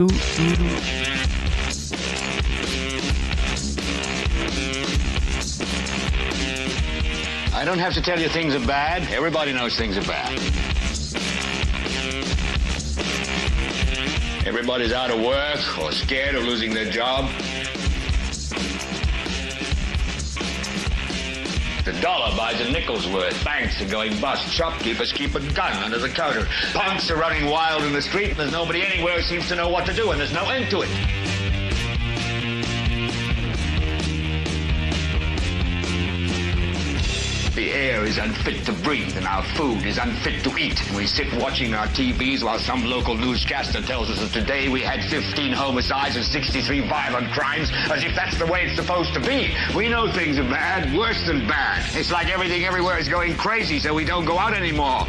I don't have to tell you things are bad. Everybody knows things are bad. Everybody's out of work or scared of losing their job. The dollar buys a nickel's worth. Banks are going bust. Shopkeepers keep a gun under the counter. Punks are running wild in the street, and there's nobody anywhere who seems to know what to do, and there's no end to it. The air is unfit to breathe, and our food is unfit to eat. And we sit watching our TVs while some local newscaster tells us that today we had 15 homicides and 63 violent crimes, as if that's the way it's supposed to be. We know things are bad, worse than bad. It's like everything everywhere is going crazy, so we don't go out anymore.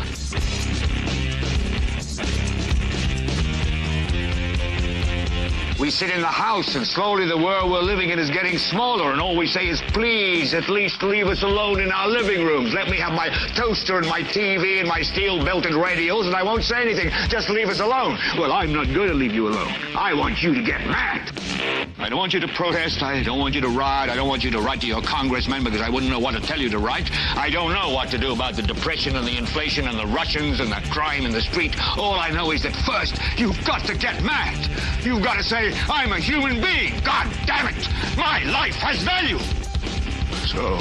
We sit in the house, and slowly the world we're living in is getting smaller, and all we say is, please, at least leave us alone in our living rooms. Let me have my toaster and my TV and my steel-belted radios, and I won't say anything. Just leave us alone. Well, I'm not going to leave you alone. I want you to get mad. I don't want you to protest. I don't want you to riot. I don't want you to write to your congressman, because I wouldn't know what to tell you to write. I don't know what to do about the depression and the inflation and the Russians and the crime in the street. All I know is that first, you've got to get mad. You've got to say, I'm a human being. God damn it. My life has value. So,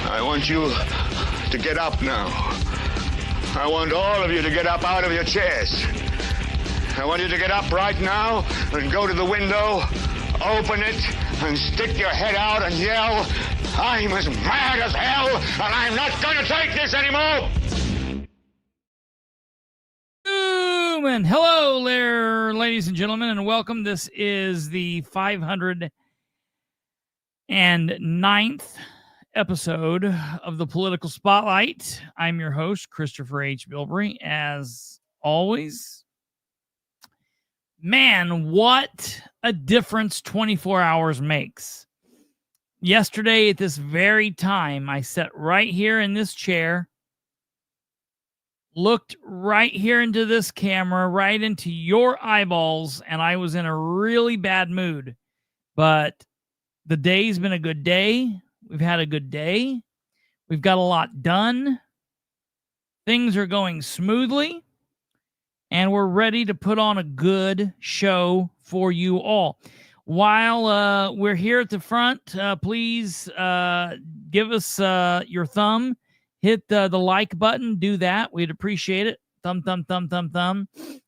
I want you to get up now. I want all of you to get up out of your chairs. I want you to get up right now and go to the window, open it, and stick your head out and yell, I'm as mad as hell, and I'm not going to take this anymore. And hello there, ladies and gentlemen, and welcome. This is the 509th episode of the Political Spotlight. I'm your host, Kristopher H. Bilbrey, as always. Man, what a difference 24 hours makes. Yesterday at this very time, I sat right here in this chair, looked right here into this camera, right into your eyeballs, and I was in a really bad mood. But the day's been a good day. We've had a good day. We've got a lot done. Things are going smoothly, and we're ready to put on a good show for you all. While we're here at the front, please give us your thumb. Hit the like button. Do that. We'd appreciate it. Thumb.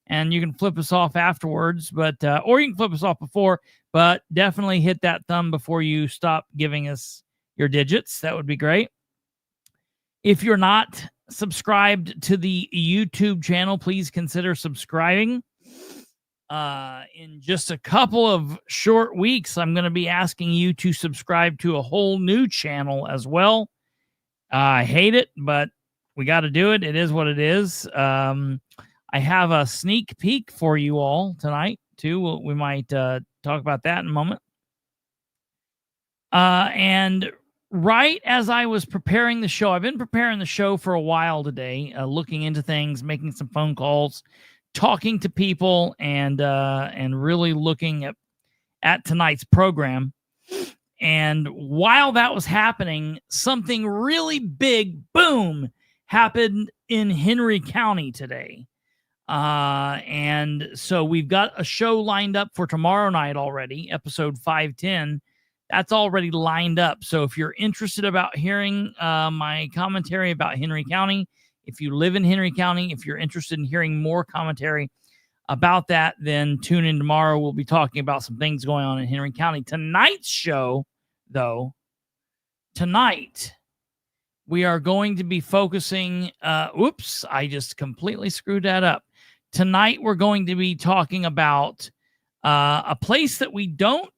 And you can flip us off afterwards, but or you can flip us off before, but definitely hit that thumb before you stop giving us your digits. That would be great. If you're not subscribed to the YouTube channel, please consider subscribing. In just a couple of short weeks, I'm going to be asking you to subscribe to a whole new channel as well. I hate it, but we got to do it. It is what it is. I have a sneak peek for you all tonight, too. We might talk about that in a moment. And right as I was preparing the show, I've been preparing the show for a while today, looking into things, making some phone calls, talking to people, and really looking at tonight's program. And while that was happening, something really big, boom, happened in Henry County today. And so we've got a show lined up for tomorrow night already, episode 510. That's already lined up. So if you're interested about hearing my commentary about Henry County, if you live in Henry County, if you're interested in hearing more commentary about that, then tune in tomorrow. We'll be talking about some things going on in Henry County. Tonight's show, though, tonight we are going to be focusing, oops, I just completely screwed that up. Tonight we're going to be talking about a place that we don't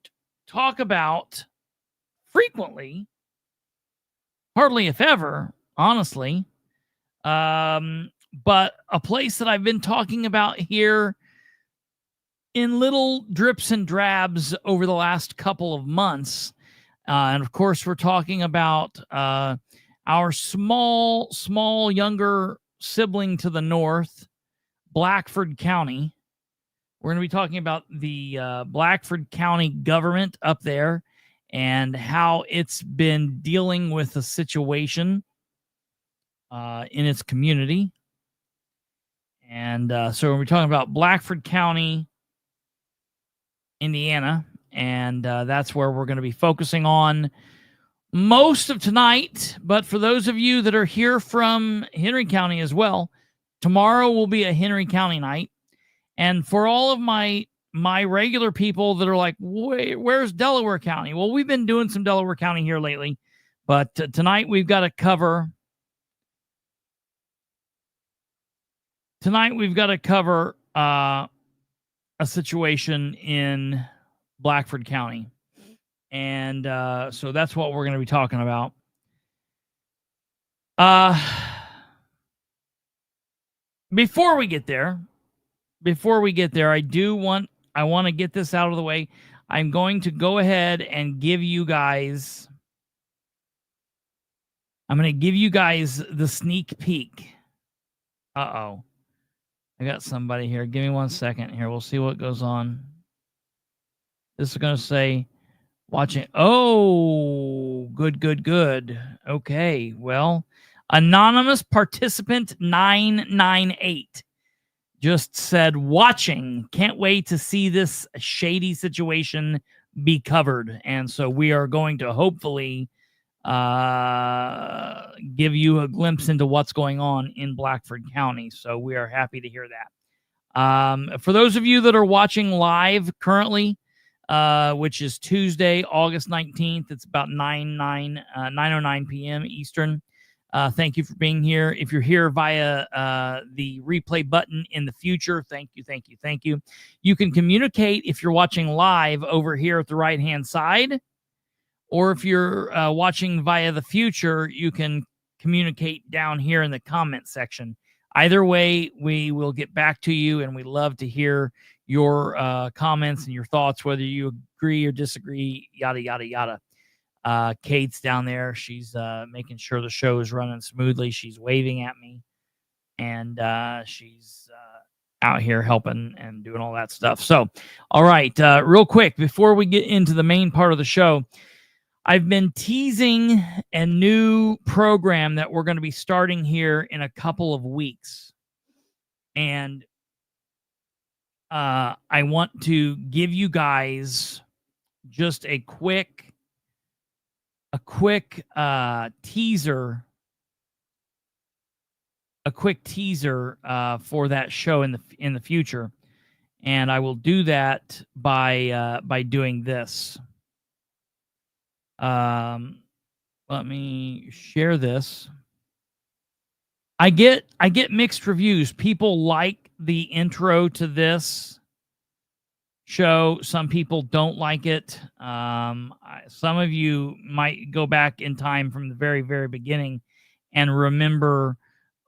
talk about frequently, hardly if ever, honestly, but a place that I've been talking about here in little drips and drabs over the last couple of months. And of course, we're talking about our small, younger sibling to the north, Blackford County. We're going to be talking about the Blackford County government up there and how it's been dealing with the situation in its community. And so we're talking about Blackford County, Indiana, and that's where we're going to be focusing on most of tonight. But for those of you that are here from Henry County as well, tomorrow will be a Henry County night. And for all of my regular people that are like, where's Delaware County? Well, we've been doing some Delaware County here lately, but tonight we've got to cover a situation in Blackford County. And so that's what we're going to be talking about. Before we get there, I want to get this out of the way. I'm going to go ahead and give you guys the sneak peek. Uh-oh. I got somebody here. Give me 1 second here. We'll see what goes on. This is going to say watching. Oh, good. Okay. Well, anonymous participant 998 just said watching. Can't wait to see this shady situation be covered. And so we are going to hopefully give you a glimpse into what's going on in Blackford County. So we are happy to hear that. For those of you that are watching live currently, which is Tuesday, August 19th, it's about 9:09 p.m. Eastern. Thank you for being here. If you're here via the replay button in the future, thank you. You can communicate if you're watching live over here at the right-hand side, or if you're watching via the future, you can communicate down here in the comment section. Either way, we will get back to you, and we love to hear your comments and your thoughts, whether you agree or disagree, yada, yada, yada. Kate's down there. She's making sure the show is running smoothly. She's waving at me, and she's out here helping and doing all that stuff. So, all right, real quick, before we get into the main part of the show, I've been teasing a new program that we're going to be starting here in a couple of weeks. And I want to give you guys just a quick teaser for that show in the future, and I will do that by doing this. Let me share this. I get mixed reviews. People like the intro to this show. Some people don't like it. Some of you might go back in time from the very, very beginning and remember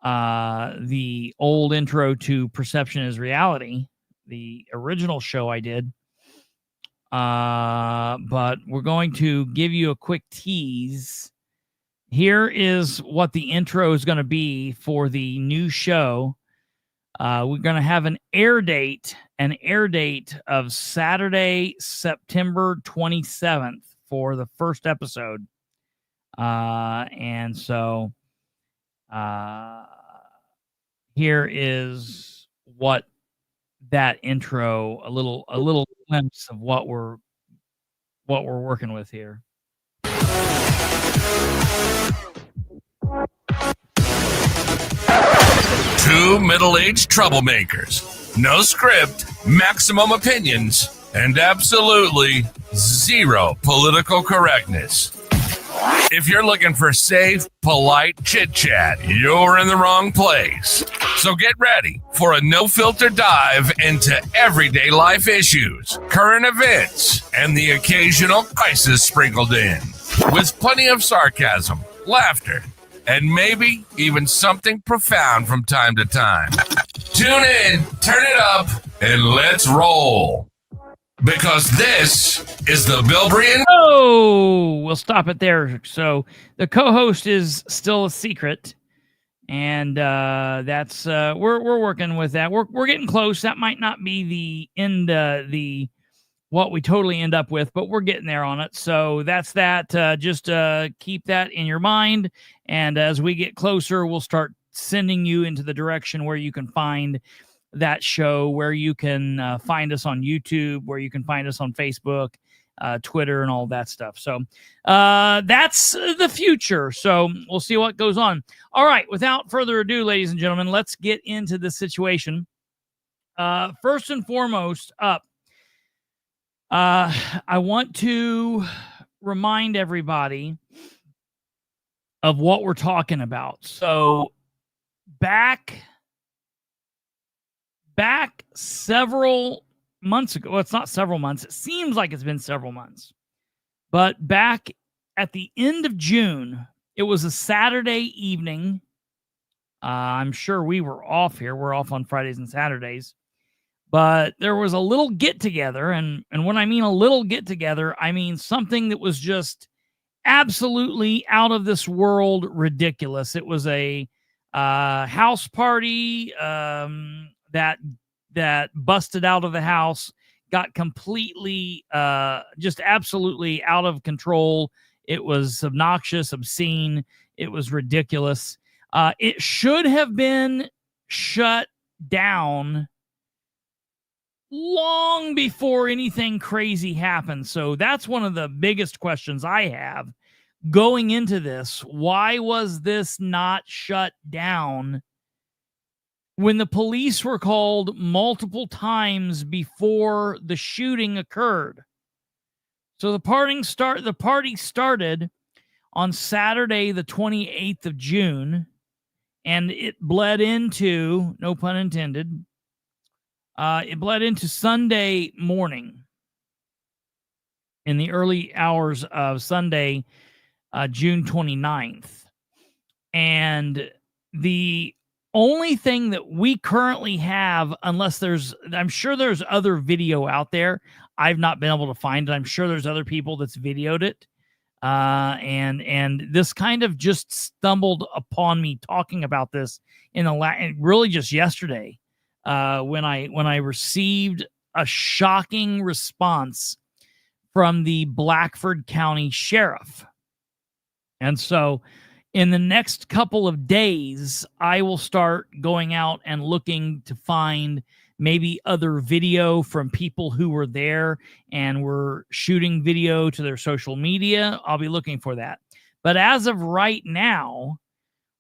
the old intro to Perception is Reality, the original show I did. But we're going to give you a quick tease. Here is what the intro is going to be for the new show. We're going to have an air date of Saturday, September 27th for the first episode. And so here is what that intro, a little glimpse of what we're working with here. Two middle-aged troublemakers, no script, maximum opinions, and absolutely zero political correctness. If you're looking for safe, polite chit-chat, you're in the wrong place. So get ready for a no-filter dive into everyday life issues, current events, and the occasional crisis sprinkled in, with plenty of sarcasm, laughter, and maybe even something profound from time to time. Tune in, turn it up, and let's roll. Because this is the Bilbrey and... Oh, we'll stop it there. So the co-host is still a secret. And that's we're working with that. We're getting close. That might not be the end, the what we totally end up with, but we're getting there on it. So that's that. Just keep that in your mind. And as we get closer, we'll start sending you into the direction where you can find that show, where you can find us on YouTube, where you can find us on Facebook, Twitter, and all that stuff. So that's the future. So we'll see what goes on. All right. Without further ado, ladies and gentlemen, let's get into the situation. First and foremost up, I want to remind everybody of what we're talking about. So back several months ago, well, it's not several months. It seems like it's been several months. But back at the end of June, it was a Saturday evening. I'm sure we were off here. We're off on Fridays and Saturdays. But there was a little get-together, and when I mean a little get-together, I mean something that was just absolutely out of this world ridiculous. It was a house party that busted out of the house, got completely, just absolutely out of control. It was obnoxious, obscene. It was ridiculous. It should have been shut down long before anything crazy happened. So that's one of the biggest questions I have going into this. Why was this not shut down when the police were called multiple times before the shooting occurred? So the party started on Saturday, the 28th of June, and it bled into, no pun intended, it bled into Sunday morning, in the early hours of Sunday, June 29th. And the only thing that we currently have, unless I'm sure there's other video out there. I've not been able to find it. I'm sure there's other people that's videoed it. And this kind of just stumbled upon me talking about this really just yesterday, when I received a shocking response from the Blackford County Sheriff. And so in the next couple of days, I will start going out and looking to find maybe other video from people who were there and were shooting video to their social media. I'll be looking for that. But as of right now,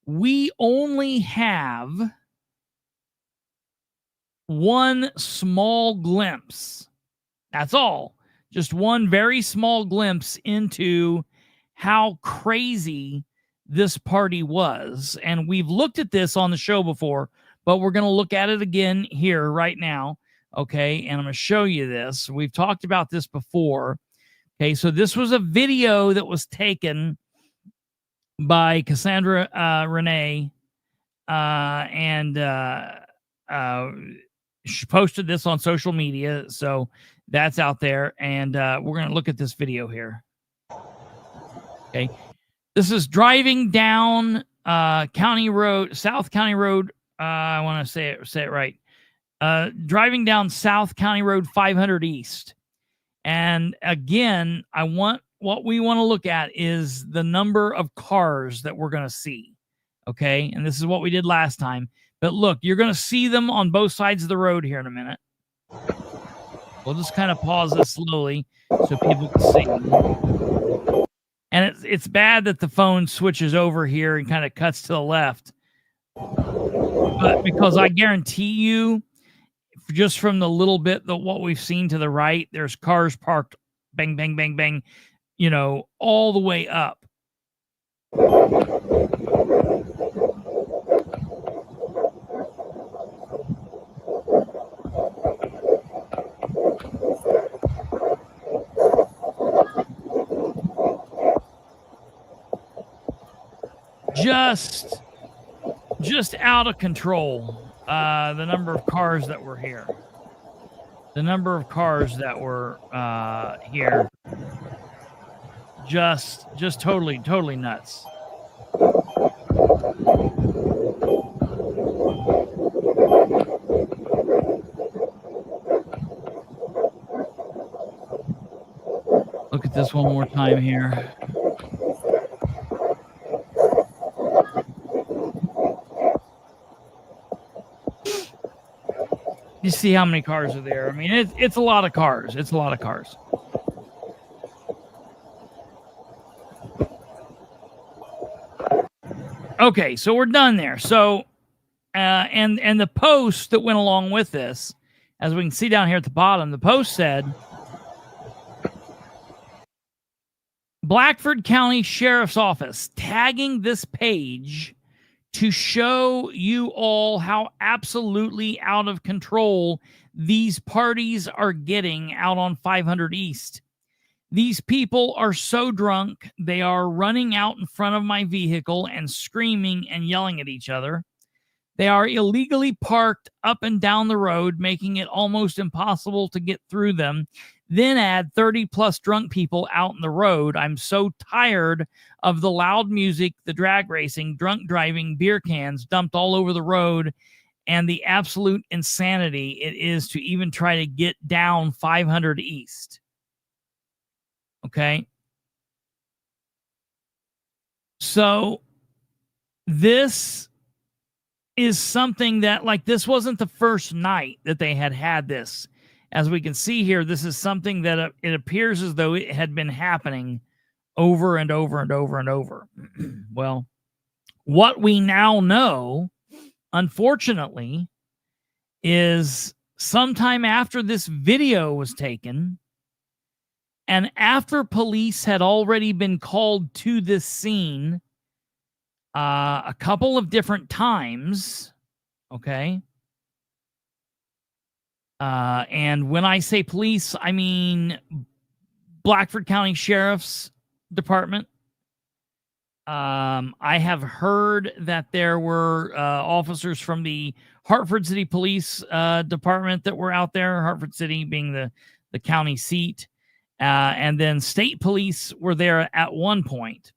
we only have one small glimpse. That's all. Just one very small glimpse into how crazy this party was. And we've looked at this on the show before, but we're going to look at it again here right now. Okay. And I'm going to show you this. We've talked about this before. Okay. So this was a video that was taken by Cassandra Renee. And she posted this on social media. So that's out there. And we're going to look at this video here. Okay. This is driving down County Road, South County Road. I want to say it right. Driving down South County Road 500 East. And again, what we want to look at is the number of cars that we're going to see. Okay. And this is what we did last time. But look, you're going to see them on both sides of the road here in a minute. We'll just kind of pause this slowly so people can see. And it's bad that the phone switches over here and kind of cuts to the left. But because I guarantee you, just from the little bit that what we've seen to the right, there's cars parked, bang, bang, bang, bang, all the way up. Just out of control. The number of cars that were here. The number of cars that were here. Just totally nuts. Look at this one more time here. You see how many cars are there. I mean, it's a lot of cars. It's a lot of cars. Okay, so we're done there. So, and the post that went along with this, as we can see down here at the bottom, the post said, Blackford County Sheriff's Office tagging this page to show you all how absolutely out of control these parties are getting out on 500 East. These people are so drunk, they are running out in front of my vehicle and screaming and yelling at each other. They are illegally parked up and down the road, making it almost impossible to get through them. Then add 30 plus drunk people out in the road. I'm so tired of the loud music, the drag racing, drunk driving, beer cans dumped all over the road, and the absolute insanity it is to even try to get down 500 East. Okay. So this is something that, like, this wasn't the first night that they had this. As we can see here, this is something that it appears as though it had been happening over and over and over and over. Well, what we now know, unfortunately, is sometime after this video was taken, and after police had already been called to this scene a couple of different times, okay? And when I say police, I mean Blackford County Sheriff's Department. I have heard that there were officers from the Hartford City Police Department that were out there, Hartford City being the county seat. And then state police were there at one point.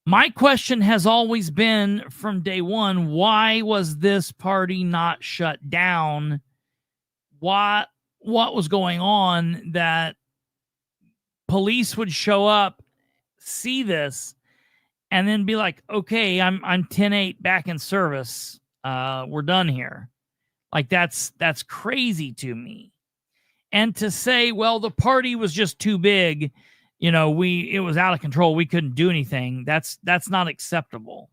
My question has always been from day one, why was this party not shut down? What was going on that police would show up, see this, and then be like, okay, I'm 10-8 back in service. We're done here. Like, that's crazy to me. And to say, well, the party was just too big, it was out of control, we couldn't do anything. That's not acceptable.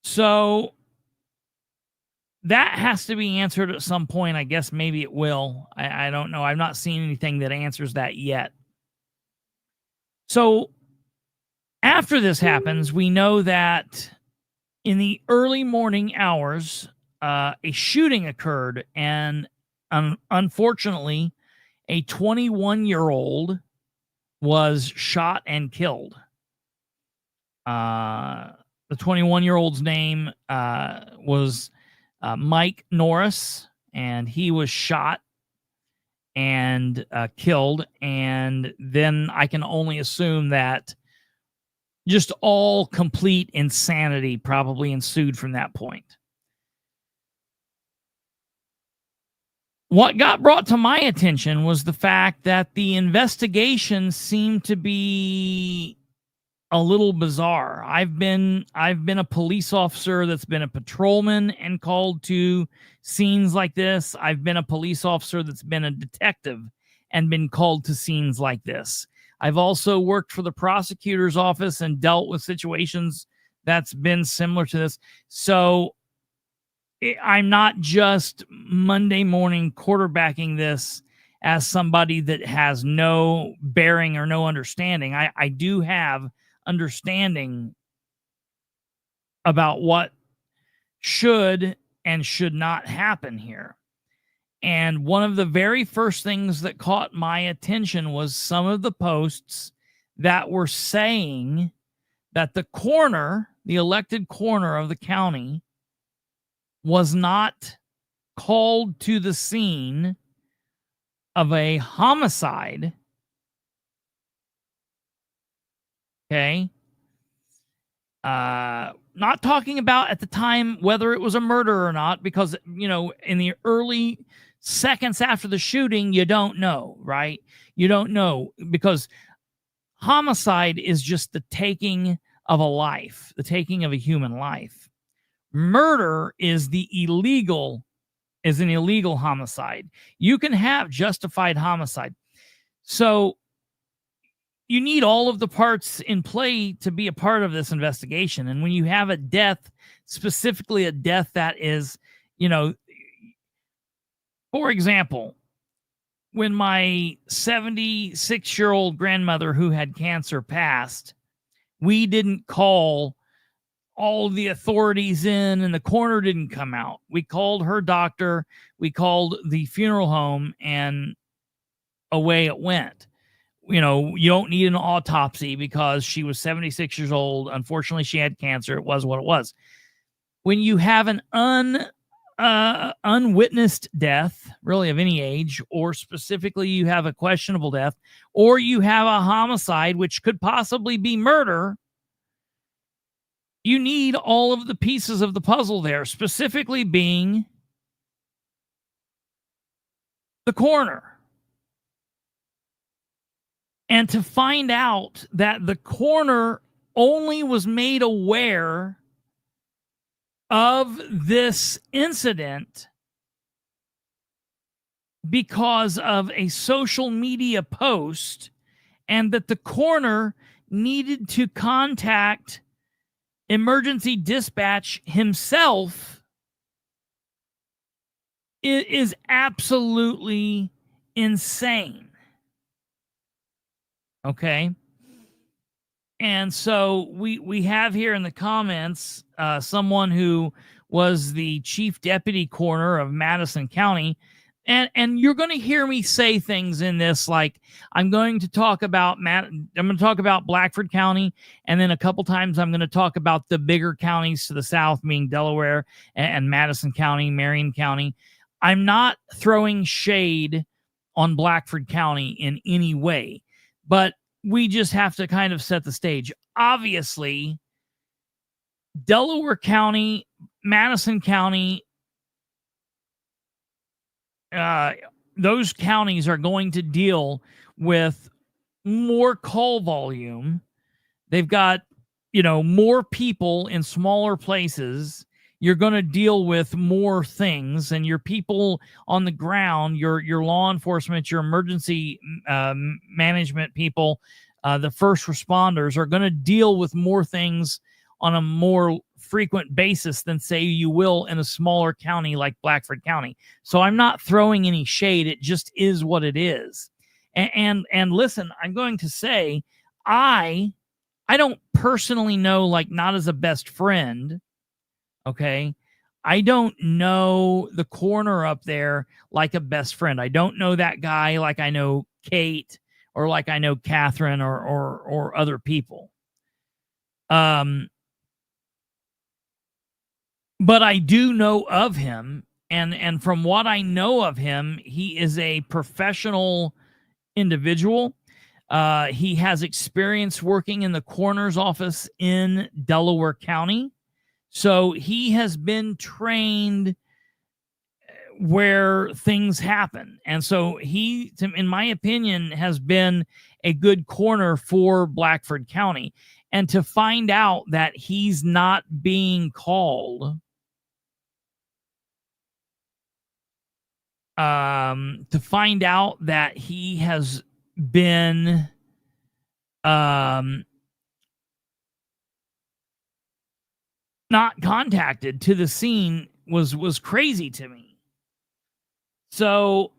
So that has to be answered at some point. I guess maybe it will. I don't know. I've not seen anything that answers that yet. So after this happens, we know that in the early morning hours, a shooting occurred, and unfortunately, a 21-year-old was shot and killed. The 21-year-old's name was Mike Norris, and he was shot and killed. And then I can only assume that just all complete insanity probably ensued from that point. What got brought to my attention was the fact that the investigation seemed to be a little bizarre. I've been a police officer that's been a patrolman and called to scenes like this. I've been a police officer that's been a detective and been called to scenes like this. I've also worked for the prosecutor's office and dealt with situations that's been similar to this. So I'm not just Monday morning quarterbacking this as somebody that has no bearing or no understanding. I do have understanding about what should and should not happen here. And one of the very first things that caught my attention was some of the posts that were saying that the coroner, the elected coroner of the county, was not called to the scene of a homicide. Okay. Not talking about at the time whether it was a murder or not, because, in the early seconds after the shooting, you don't know, right? You don't know, because homicide is just the taking of a life, the taking of a human life. Murder is an illegal homicide. You can have justified homicide. So you need all of the parts in play to be a part of this investigation. And when you have a death, specifically a death that is, for example, when my 76-year-old grandmother who had cancer passed, we didn't call all the authorities in, and the coroner didn't come out. We called her doctor, we called the funeral home, and away it went. You don't need an autopsy because she was 76 years old. Unfortunately, she had cancer. It was what it was. When you have an unwitnessed death, really of any age, or specifically you have a questionable death, or you have a homicide, which could possibly be murder, you need all of the pieces of the puzzle there, specifically being the coroner. And to find out that the coroner only was made aware of this incident because of a social media post, and that the coroner needed to contact emergency dispatch himself, is absolutely insane. Okay. And so we have here in the comments someone who was the chief deputy coroner of Madison County. And you're going to hear me say things in this, like I'm going to talk about Blackford County, and then a couple times I'm going to talk about the bigger counties to the south, being Delaware and Madison County, Marion County. I'm not throwing shade on Blackford County in any way, but we just have to kind of set the stage. Obviously, Delaware County, Madison County, those counties are going to deal with more call volume. They've got, more people in smaller places. You're going to deal with more things, and your people on the ground, your law enforcement, your emergency management people, the first responders are going to deal with more things on a more frequent basis than, say, you will in a smaller county like Blackford County. So I'm not throwing any shade. It just is what it is. And listen, I'm going to say, I don't personally know, like, not as a best friend. Okay. I don't know the coroner up there like a best friend. I don't know that guy like I know Kate, or like I know Catherine, or other people. But I do know of him, and from what I know of him, he is a professional individual. He has experience working in the coroner's office in Delaware County. So he has been trained where things happen. And so he, in my opinion, has been a good coroner for Blackford County. And to find out that he's not being called, to find out that he has been not contacted to the scene was crazy to me. So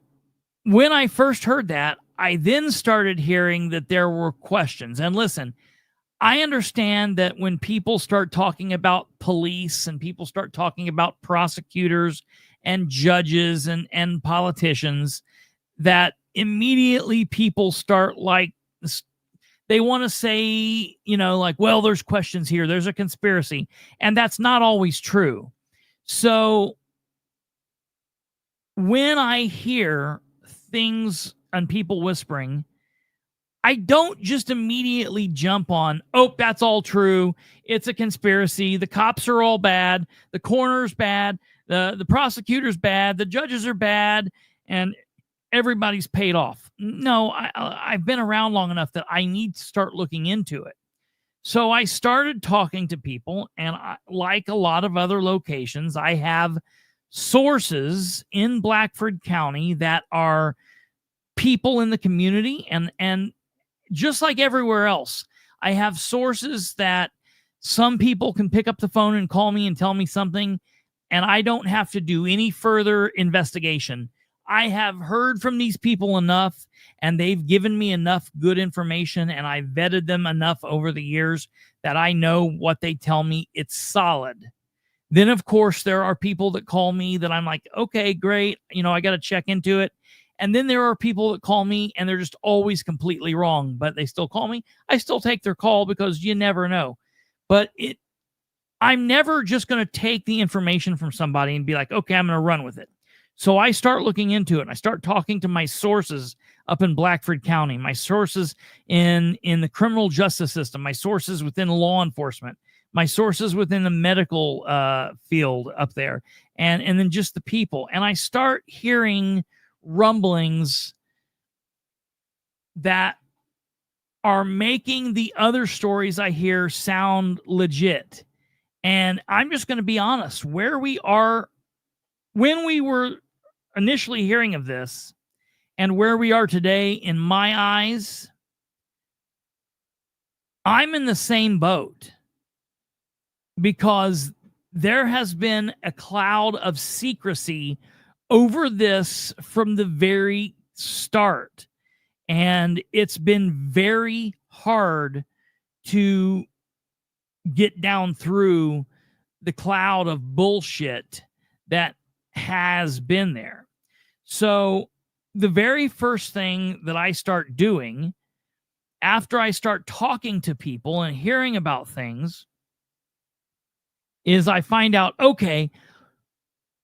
when I first heard that, I then started hearing that there were questions. And listen, I understand that when people start talking about police, and people start talking about prosecutors and judges and politicians, that immediately people start, like, they want to say, like, well, there's questions here, there's a conspiracy. And that's not always true. So when I hear things and people whispering, I don't just immediately jump on, oh, that's all true. It's a conspiracy. The cops are all bad. The coroner's bad. The prosecutor's bad. The judges are bad. And everybody's paid off. No, I've been around long enough that I need to start looking into it. So I started talking to people, and like a lot of other locations, I have sources in Blackford County that are people in the community, and just like everywhere else, I have sources that some people can pick up the phone and call me and tell me something, and I don't have to do any further investigation. I have heard from these people enough, and they've given me enough good information, and I vetted them enough over the years that I know what they tell me. It's solid. Then, of course, there are people that call me that I'm like, okay, great. I got to check into it. And then there are people that call me and they're just always completely wrong, but they still call me. I still take their call because you never know. But I'm never just going to take the information from somebody and be like, okay, I'm going to run with it. So I start looking into it, and I start talking to my sources up in Blackford County, my sources in the criminal justice system, my sources within law enforcement, my sources within the medical field up there, and then just the people. And I start hearing rumblings that are making the other stories I hear sound legit. And I'm just going to be honest, where we are, when we were initially hearing of this and where we are today, in my eyes, I'm in the same boat, because there has been a cloud of secrecy over this from the very start. And it's been very hard to get down through the cloud of bullshit that has been there. So the very first thing that I start doing after I start talking to people and hearing about things is I find out, okay,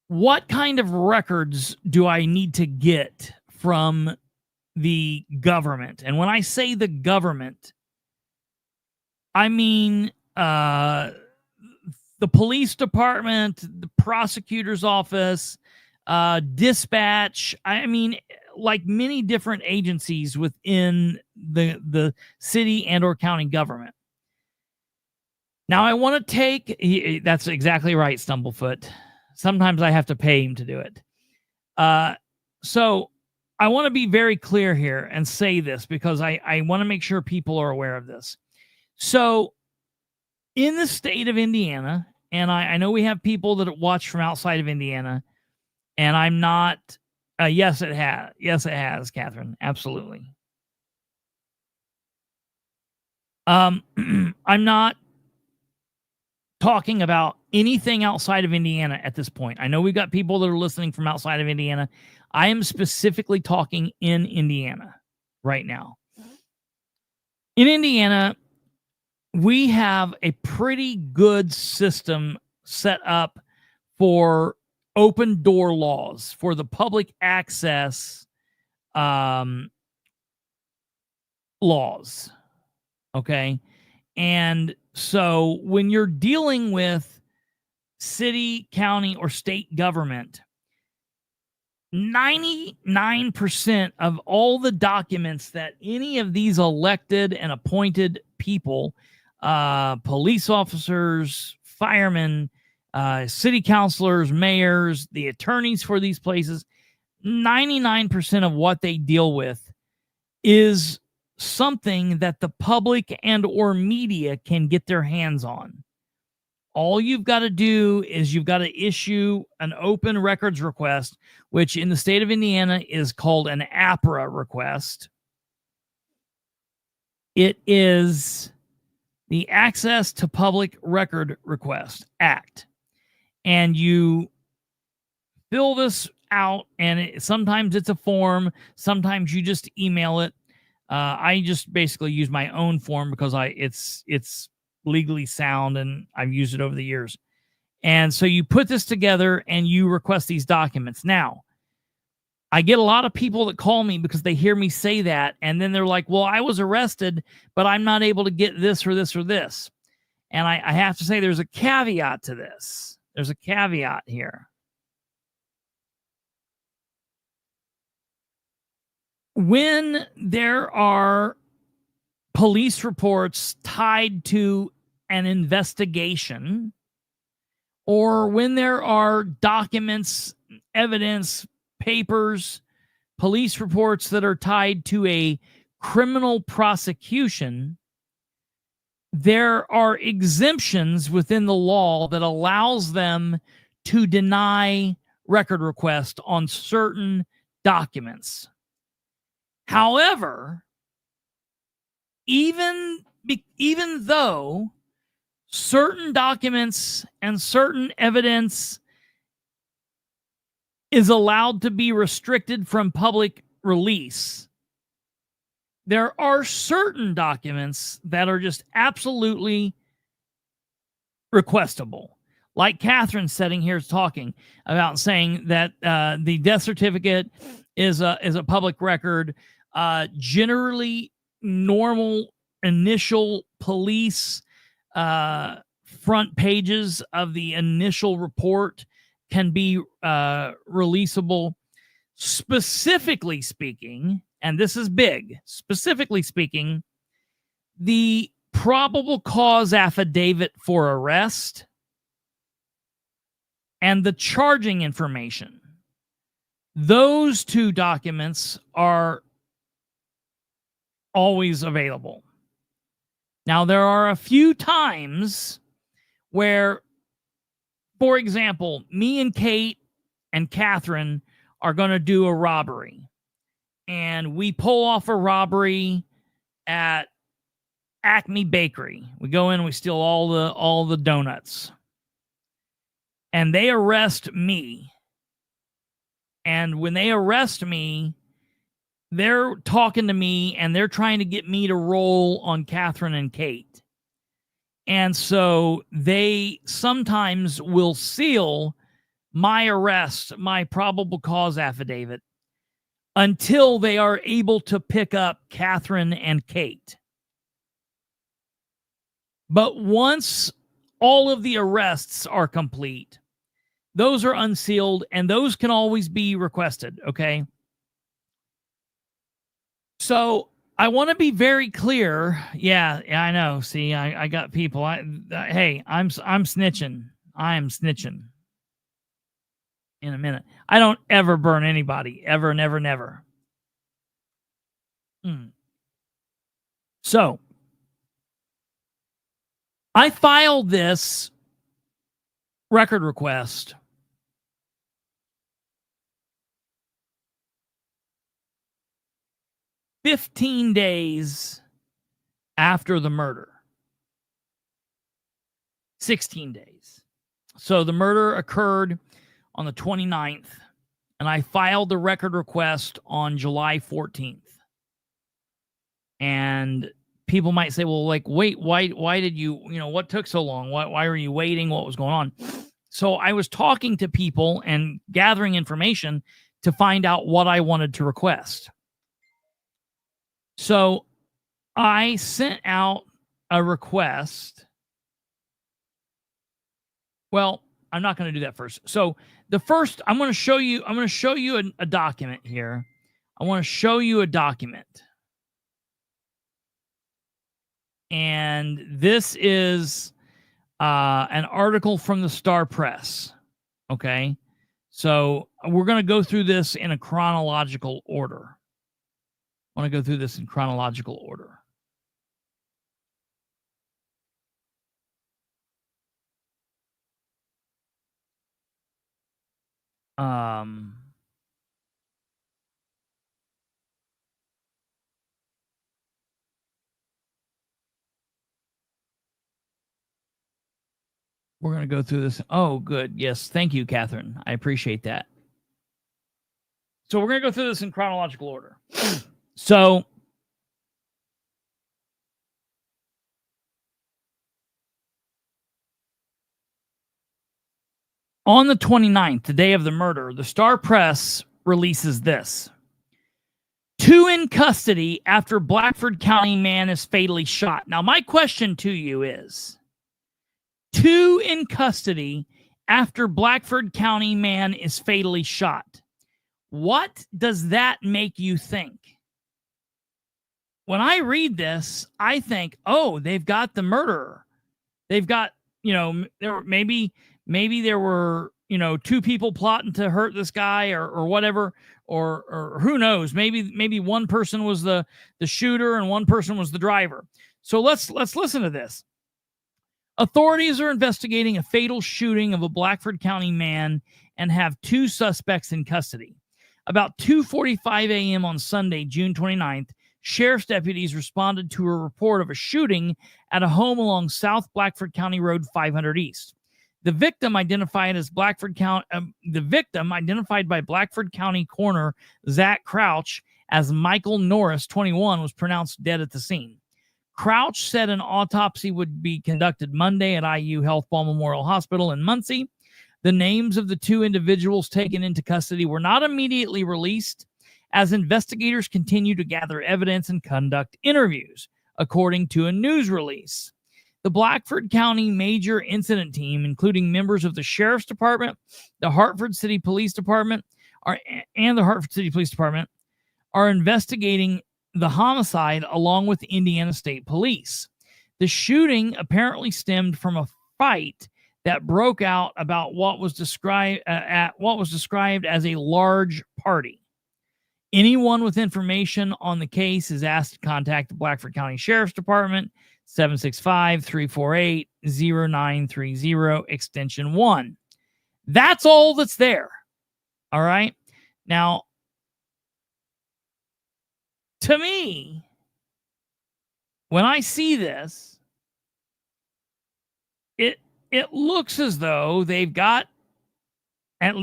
what kind of records do I need to get from the government? And when I say the government, I mean the police department, the prosecutor's office, dispatch. I mean, like many different agencies within the city and or county government. Now, I want to take, that's exactly right, Stumblefoot. Sometimes I have to pay him to do it. So I want to be very clear here and say this, because I want to make sure people are aware of this. So in the state of Indiana, and I know we have people that watch from outside of Indiana, and I'm not, yes, it has. Yes, it has, Catherine. Absolutely. I'm not talking about anything outside of Indiana at this point. I know we've got people that are listening from outside of Indiana. I am specifically talking in Indiana right now. In Indiana, we have a pretty good system set up for open door laws, for the public access laws. Okay. And so when you're dealing with city, county, or state government, 99% of all the documents that any of these elected and appointed people, police officers, firemen, city councilors, mayors, the attorneys for these places, 99% of what they deal with is something that the public and or media can get their hands on. All you've got to do is you've got to issue an open records request, which in the state of Indiana is called an APRA request. It is the Access to Public Record Request Act. And you fill this out, and sometimes it's a form, sometimes you just email it. I just basically use my own form because it's legally sound, and I've used it over the years. And so you put this together and you request these documents. Now, I get a lot of people that call me because they hear me say that, and then they're like, well, I was arrested, but I'm not able to get this or this or this. And I have to say there's a caveat to this. There's a caveat here. When there are police reports tied to an investigation, or when there are documents, evidence, papers, police reports that are tied to a criminal prosecution, there are exemptions within the law that allows them to deny record request on certain documents. However, even though certain documents and certain evidence is allowed to be restricted from public release, there are certain documents that are just absolutely requestable. Like Catherine sitting here talking about, saying that the death certificate is a public record. Generally, normal initial police front pages of the initial report can be releasable. Specifically speaking, and this is big, specifically speaking, the probable cause affidavit for arrest and the charging information, those two documents are always available. Now, there are a few times where, for example, me and Kate and Catherine are going to do a robbery, and we pull off a robbery at Acme Bakery. We go in, we steal all the donuts, and they arrest me. And when they arrest me, they're talking to me and they're trying to get me to roll on Catherine and Kate. And so they sometimes will seal my arrest, my probable cause affidavit, until they are able to pick up Catherine and Kate. But once all of the arrests are complete, those are unsealed, and those can always be requested, okay? So I want to be very clear. Yeah, I know. See, I got people. Hey, I'm snitching. I am snitching. In a minute. I don't ever burn anybody. Ever, never, never. So I filed this record request "15 days after the murder. 16 days. So the murder occurred on the 29th, and I filed the record request on July 14th. And people might say, well, like, wait, why did you what took so long? Why were you waiting? What was going on? So I was talking to people and gathering information to find out what I wanted to request. So I sent out a request. Well, I'm not going to do that first. So the first, I'm going to show you a document here. I want to show you a document. And this is an article from the Star Press. Okay. So we're going to go through this in a chronological order. I want to go through this in chronological order. We're going to go through this. Oh, good. Yes. Thank you, Catherine. I appreciate that. So we're going to go through this in chronological order. So on the 29th, the day of the murder, the Star Press releases this. 2 in custody after Blackford County man is fatally shot. Now, my question to you is, 2 in custody after Blackford County man is fatally shot. What does that make you think? When I read this, I think, oh, they've got the murderer. They've got, maybe there were, 2 people plotting to hurt this guy or whatever, or who knows? Maybe one person was the shooter and one person was the driver. So let's listen to this. Authorities are investigating a fatal shooting of a Blackford County man and have 2 suspects in custody. About 2:45 a.m. on Sunday, June 29th, sheriff's deputies responded to a report of a shooting at a home along South Blackford County Road 500 East. The victim identified by Blackford County coroner Zach Crouch as Michael Norris, 21, was pronounced dead at the scene. Crouch said an autopsy would be conducted Monday at IU Health Ball Memorial Hospital in Muncie. The names of the 2 individuals taken into custody were not immediately released as investigators continue to gather evidence and conduct interviews, according to a news release. The Blackford County Major Incident Team, including members of the Sheriff's Department, the Hartford City Police Department, are investigating the homicide along with Indiana State Police. The shooting apparently stemmed from a fight that broke out about what was described as a large party. Anyone with information on the case is asked to contact the Blackford County Sheriff's Department, 765-348-0930, extension 1. That's all that's there. All right. Now, to me, when I see this, it looks as though they've got the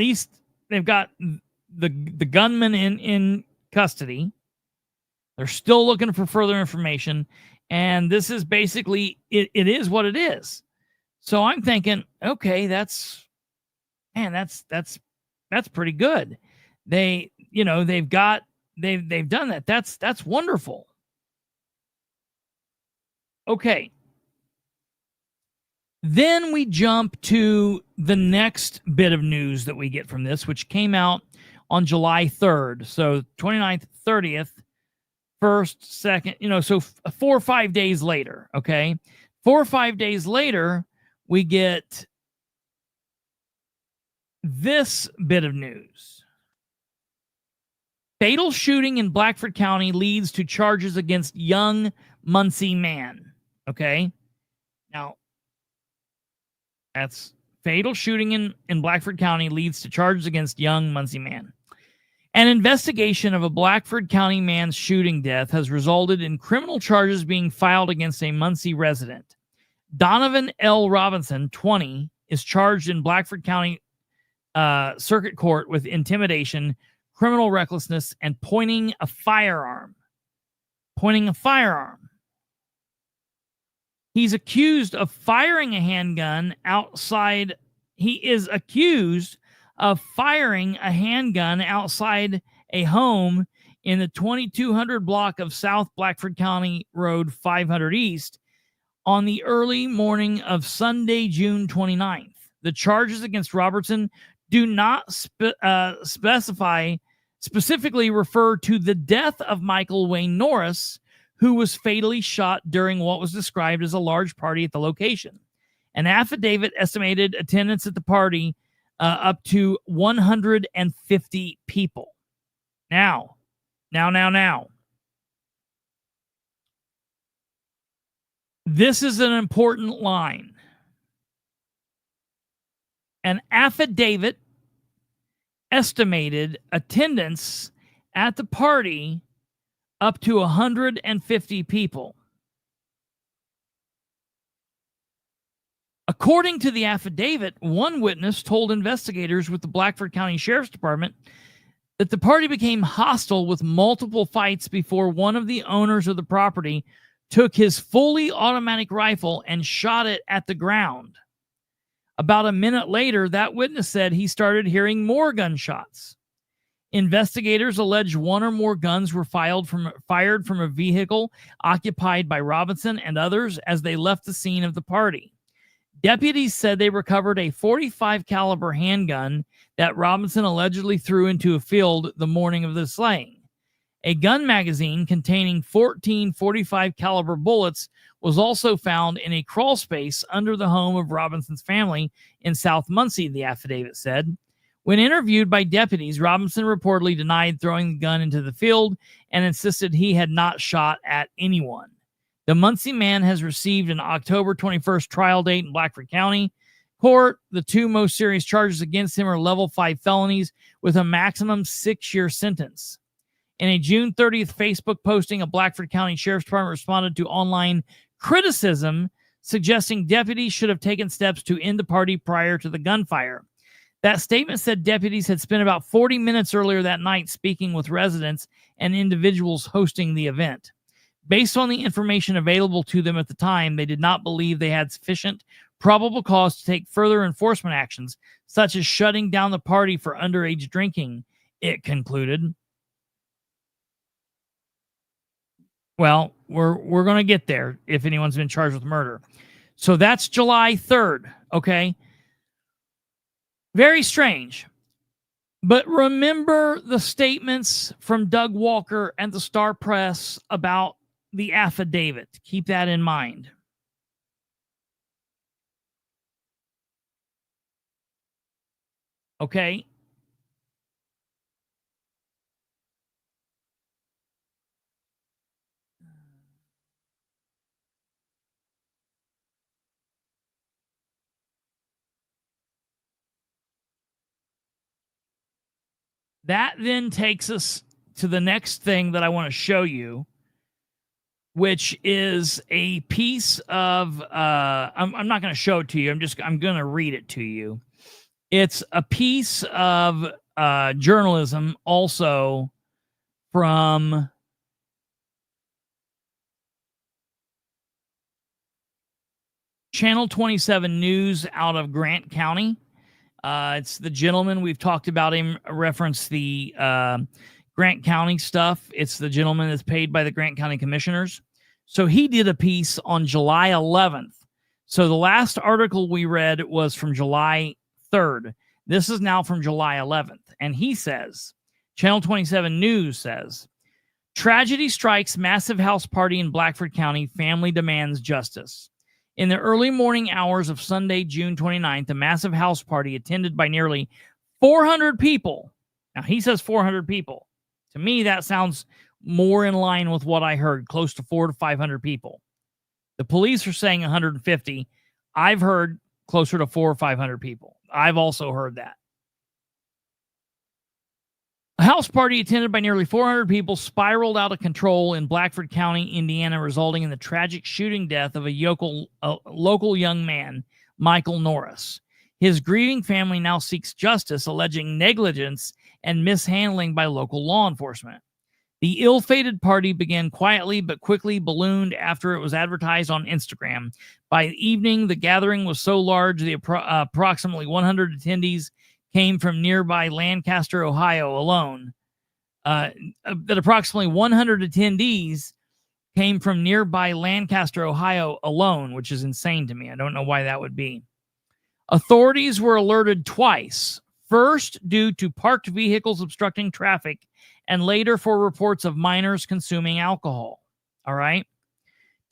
gunman in custody. They're still looking for further information, and this is basically it is what it is. So I'm thinking, okay, that's pretty good. They've done that. That's wonderful. Okay. Then we jump to the next bit of news that we get from this, which came out on July 3rd. So 29th, 30th, 1st, 2nd, so 4 or 5 days later, okay? 4 or 5 days later, we get this bit of news. Fatal shooting in Blackford County leads to charges against young Muncie man, okay? Now, that's fatal shooting in Blackford County leads to charges against young Muncie man. An investigation of a Blackford County man's shooting death has resulted in criminal charges being filed against a Muncie resident. Donovan L. Robinson, 20, is charged in Blackford County Circuit Court with intimidation, criminal recklessness, and pointing a firearm. He's accused of firing a handgun outside. He is accused of firing a handgun outside a home in the 2200 block of South Blackford County Road 500 East on the early morning of Sunday, June 29th. The charges against Robertson do not specifically refer to the death of Michael Wayne Norris, who was fatally shot during what was described as a large party at the location. An affidavit estimated attendance at the party up to 150 people. Now. This is an important line. An affidavit estimated attendance at the party up to 150 people. According to the affidavit, one witness told investigators with the Blackford County Sheriff's Department that the party became hostile with multiple fights before one of the owners of the property took his fully automatic rifle and shot it at the ground. About a minute later, that witness said he started hearing more gunshots. Investigators allege one or more guns were fired from a vehicle occupied by Robinson and others as they left the scene of the party. Deputies said they recovered a .45 caliber handgun that Robinson allegedly threw into a field the morning of the slaying. A gun magazine containing 14 .45 caliber bullets was also found in a crawl space under the home of Robinson's family in South Muncie, the affidavit said. When interviewed by deputies, Robinson reportedly denied throwing the gun into the field and insisted he had not shot at anyone. The Muncie man has received an October 21st trial date in Blackford County court. The two most serious charges against him are level 5 felonies with a maximum 6-year sentence. In a June 30th Facebook posting, a Blackford County Sheriff's Department responded to online criticism suggesting deputies should have taken steps to end the party prior to the gunfire. That statement said deputies had spent about 40 minutes earlier that night speaking with residents and individuals hosting the event. Based on the information available to them at the time, they did not believe they had sufficient probable cause to take further enforcement actions, such as shutting down the party for underage drinking, it concluded. Well, we're going to get there if anyone's been charged with murder. So that's July 3rd, okay? Very strange. But remember the statements from Doug Walker and the Star Press about the affidavit. Keep that in mind. Okay? That then takes us to the next thing that I want to show you, which is a piece of, I'm not going to show it to you. I'm going to read it to you. It's a piece of journalism also from Channel 27 News out of Grant County. It's the gentleman, we've talked about him, reference the Grant County stuff. It's the gentleman that's paid by the Grant County commissioners. So he did a piece on July 11th. So the last article we read was from July 3rd. This is now from July 11th. And he says, Channel 27 News says, tragedy strikes massive house party in Blackford County. Family demands justice. In the early morning hours of Sunday, June 29th, a massive house party attended by nearly 400 people. Now, he says 400 people. To me, that sounds more in line with what I heard, close to 400 to 500 people. The police are saying 150. I've heard closer to 400 or 500 people. I've also heard that. A house party attended by nearly 400 people spiraled out of control in Blackford County, Indiana, resulting in the tragic shooting death of a local young man, Michael Norris. His grieving family now seeks justice, alleging negligence and mishandling by local law enforcement. The ill-fated party began quietly but quickly ballooned after it was advertised on Instagram. By evening, the gathering was so large the approximately 100 attendees came from nearby Lancaster, Ohio alone. That approximately 100 attendees came from nearby Lancaster, Ohio alone, which is insane to me. I don't know why that would be. Authorities were alerted twice. First, due to parked vehicles obstructing traffic, and later for reports of minors consuming alcohol. All right?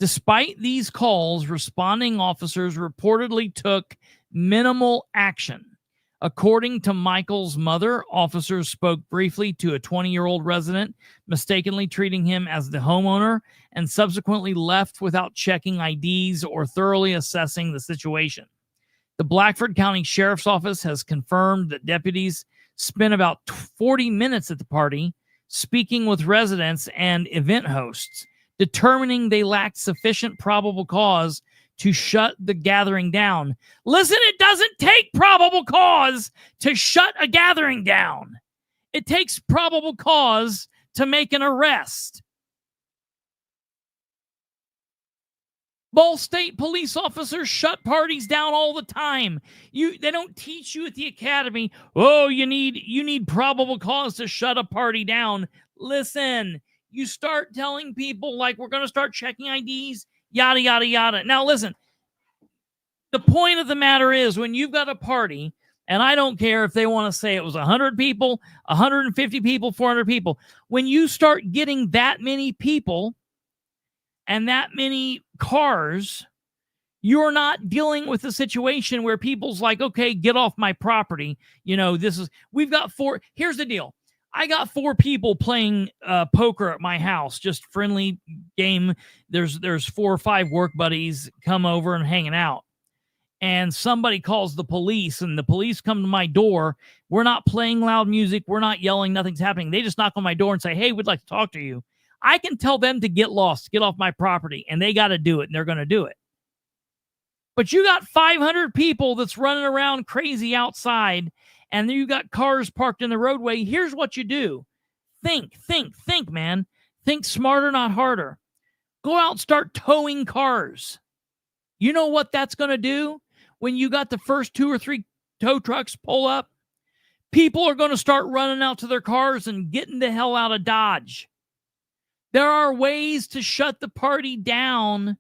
Despite these calls, responding officers reportedly took minimal action. According to Michael's mother, officers spoke briefly to a 20-year-old resident, mistakenly treating him as the homeowner, and subsequently left without checking IDs or thoroughly assessing the situation. The Blackford County Sheriff's Office has confirmed that deputies spent about 40 minutes at the party speaking with residents and event hosts, determining they lacked sufficient probable cause to shut the gathering down. Listen, it doesn't take probable cause to shut a gathering down. It takes probable cause to make an arrest. Ball State police officers shut parties down all the time. They don't teach you at the academy, oh, you need probable cause to shut a party down. Listen, you start telling people, like, we're going to start checking IDs, yada, yada, yada. Now, listen, the point of the matter is, when you've got a party, and I don't care if they want to say it was 100 people, 150 people, 400 people, when you start getting that many people and that many cars, you're not dealing with a situation where people's like, okay, get off my property. We've got here's the deal. I got 4 people playing poker at my house, just friendly game. There's 4 or 5 work buddies come over and hanging out. And somebody calls the police, and the police come to my door. We're not playing loud music. We're not yelling. Nothing's happening. They just knock on my door and say, hey, we'd like to talk to you. I can tell them to get lost, get off my property, and they got to do it, and they're going to do it. But you got 500 people that's running around crazy outside, and then you got cars parked in the roadway. Here's what you do. Think, man. Think smarter, not harder. Go out and start towing cars. You know what that's going to do? When you got the first 2 or 3 tow trucks pull up, people are going to start running out to their cars and getting the hell out of Dodge. There are ways to shut the party down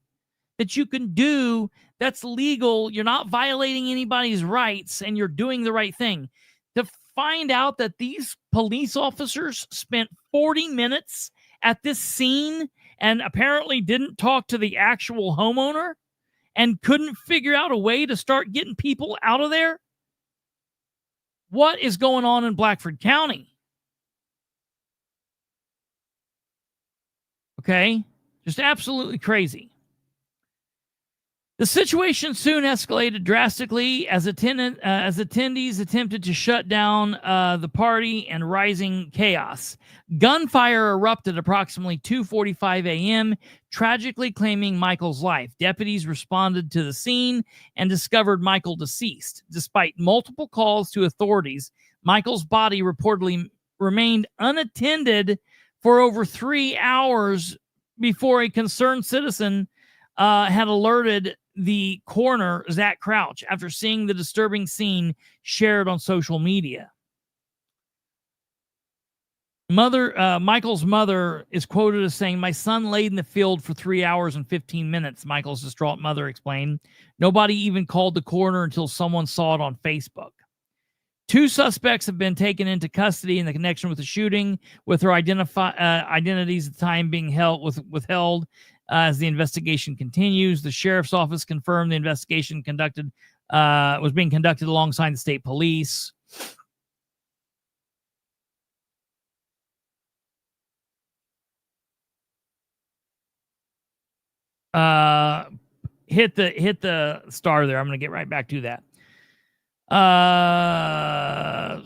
that you can do that's legal. You're not violating anybody's rights, and you're doing the right thing. To find out that these police officers spent 40 minutes at this scene and apparently didn't talk to the actual homeowner and couldn't figure out a way to start getting people out of there? What is going on in Blackford County? Okay? Just absolutely crazy. The situation soon escalated drastically as attendees attempted to shut down the party and rising chaos. Gunfire erupted approximately 2:45 a.m., tragically claiming Michael's life. Deputies responded to the scene and discovered Michael deceased. Despite multiple calls to authorities, Michael's body reportedly remained unattended for over 3 hours before a concerned citizen had alerted the coroner, Zach Crouch, after seeing the disturbing scene shared on social media. Michael's mother is quoted as saying, "My son laid in the field for 3 hours and 15 minutes, Michael's distraught mother explained. Nobody even called the coroner until someone saw it on Facebook. 2 suspects have been taken into custody in the connection with the shooting, with their identities at the time being withheld as the investigation continues. The sheriff's office confirmed the investigation was being conducted alongside the state police." Hit the star there. I'm going to get right back to that.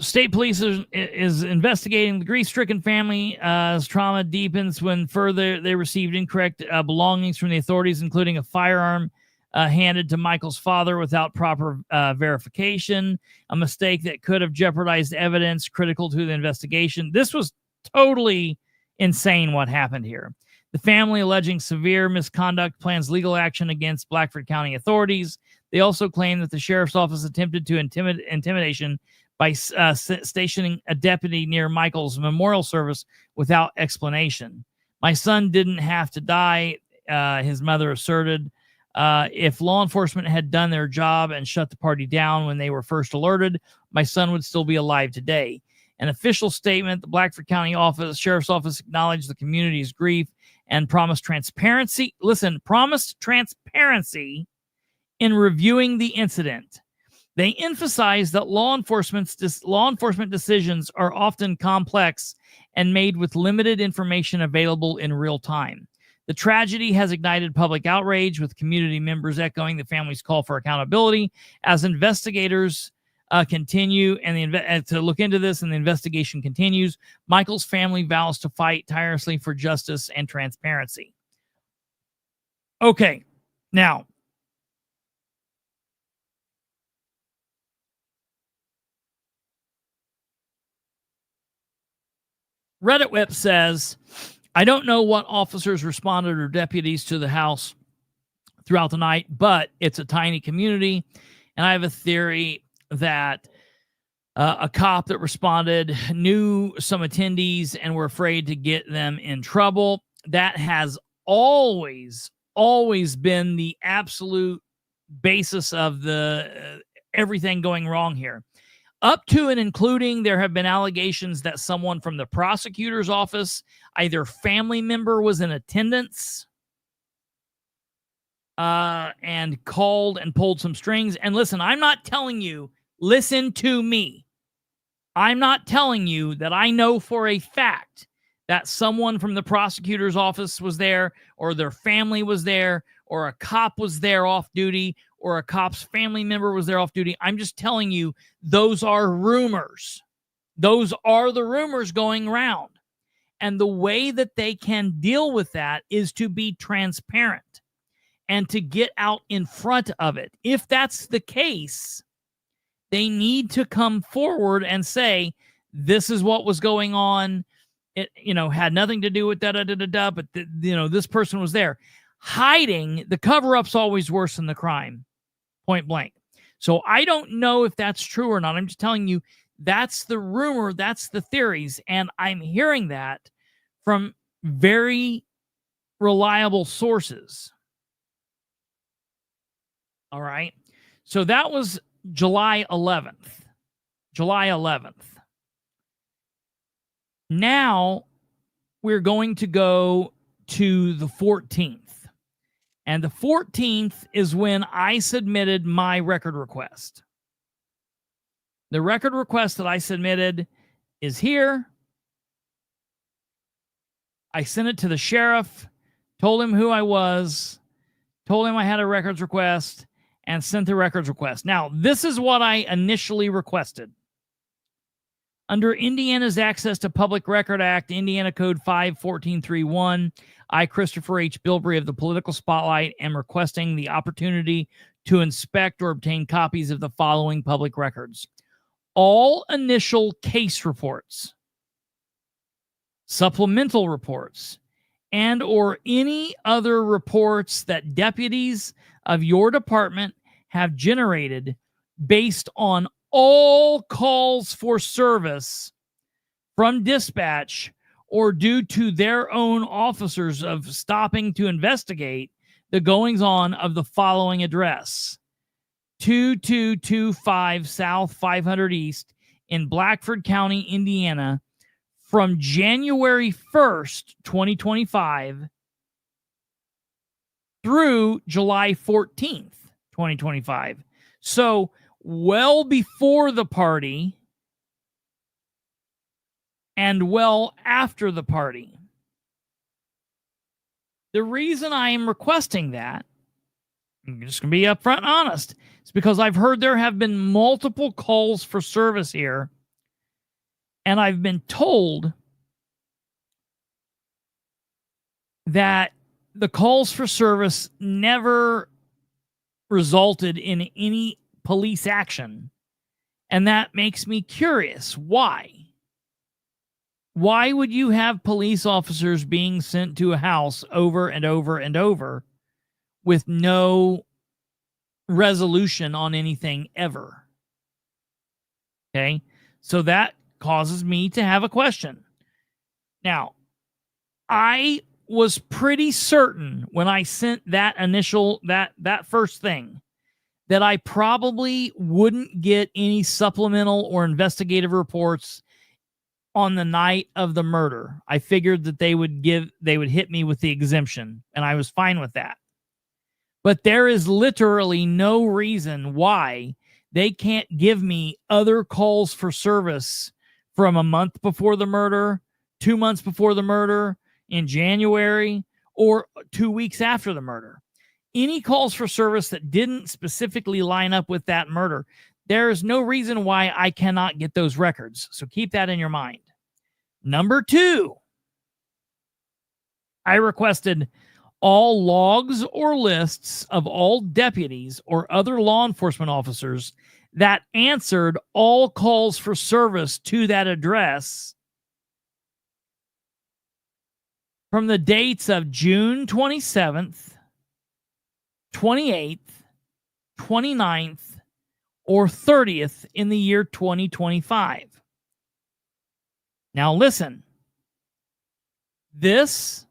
State police is investigating the grief-stricken family as trauma deepens when further they received incorrect belongings from the authorities, including a firearm handed to Michael's father without proper verification, a mistake that could have jeopardized evidence critical to the investigation. This was totally insane what happened here. The family, alleging severe misconduct, plans legal action against Blackford County authorities. They also claim that the sheriff's office attempted to intimidation by stationing a deputy near Michael's memorial service without explanation. "My son didn't have to die," his mother asserted. "If law enforcement had done their job and shut the party down when they were first alerted, my son would still be alive today." An official statement, the Blackford County Sheriff's Office acknowledged the community's grief and promised transparency. Listen, promised transparency in reviewing the incident. They emphasized that law enforcement decisions are often complex and made with limited information available in real time. The tragedy has ignited public outrage, with community members echoing the family's call for accountability. As investigators continue to look into this and the investigation continues, Michael's family vows to fight tirelessly for justice and transparency. Okay, now, Reddit Whip says, "I don't know what officers responded or deputies to the house throughout the night, but it's a tiny community. And I have a theory that a cop that responded knew some attendees and were afraid to get them in trouble. That has always been the absolute basis of the everything going wrong here. Up to and including, there have been allegations that someone from the prosecutor's office, either family member, was in attendance and called and pulled some strings. And listen, I'm not telling you, listen to me. I'm not telling you that I know for a fact that someone from the prosecutor's office was there, or their family was there, or a cop was there off duty, or a cop's family member was there off duty. I'm just telling you, those are rumors. Those are the rumors going around. And the way that they can deal with that is to be transparent and to get out in front of it. If that's the case, they need to come forward and say, this is what was going on. It, had nothing to do with but this person was there. Hiding, the cover-up's always worse than the crime, point blank. So I don't know if that's true or not. I'm just telling you, that's the rumor, that's the theories, and I'm hearing that from very reliable sources. All right. So that was July 11th. July 11th. Now we're going to go to the 14th. And the 14th is when I submitted my record request. The record request that I submitted is here. I sent it to the sheriff, told him who I was, told him I had a records request, and sent the records request. Now, this is what I initially requested. Under Indiana's Access to Public Record Act, Indiana Code 51431, I, Kristopher H. Bilbrey of the Political Spotlight, am requesting the opportunity to inspect or obtain copies of the following public records: all initial case reports, supplemental reports, and or any other reports that deputies of your department have generated based on all calls for service from dispatch or due to their own officers of stopping to investigate the goings-on of the following address: 2225 South 500 East in Blackford County, Indiana, from January 1st, 2025 through July 14th, 2025. So well before the party and well after the party. The reason I am requesting that, I'm just going to be upfront and honest, is because I've heard there have been multiple calls for service here, and I've been told that the calls for service never resulted in any police action. And that makes me curious. Why? Why would you have police officers being sent to a house over and over and over with no resolution on anything ever? Okay, so that causes me to have a question. Now, I was pretty certain when I sent that initial, that first thing, that I probably wouldn't get any supplemental or investigative reports on the night of the murder. I figured that they would hit me with the exemption, and I was fine with that. But there is literally no reason why they can't give me other calls for service from a month before the murder, 2 months before the murder, in January, or 2 weeks after the murder. Any calls for service that didn't specifically line up with that murder, there is no reason why I cannot get those records. So keep that in your mind. Number 2, I requested all logs or lists of all deputies or other law enforcement officers that answered all calls for service to that address from the dates of June 27th 28th, 29th, or 30th in the year 2025. Now listen, this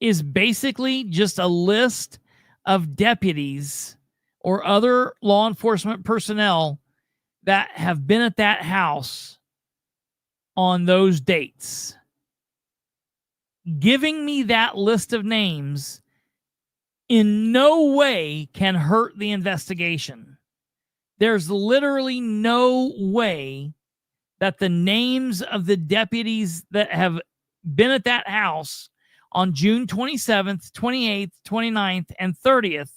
is basically just a list of deputies or other law enforcement personnel that have been at that house on those dates. Giving me that list of names in no way can hurt the investigation. There's literally no way that the names of the deputies that have been at that house on June 27th, 28th, 29th, and 30th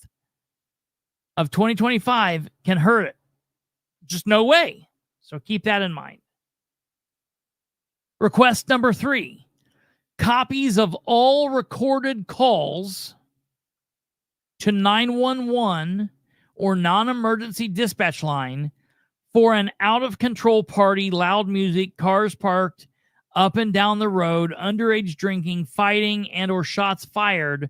of 2025 can hurt it. Just no way. So keep that in mind. Request number 3. Copies of all recorded calls to 911 or non-emergency dispatch line for an out-of-control party, loud music, cars parked up and down the road, underage drinking, fighting, and or shots fired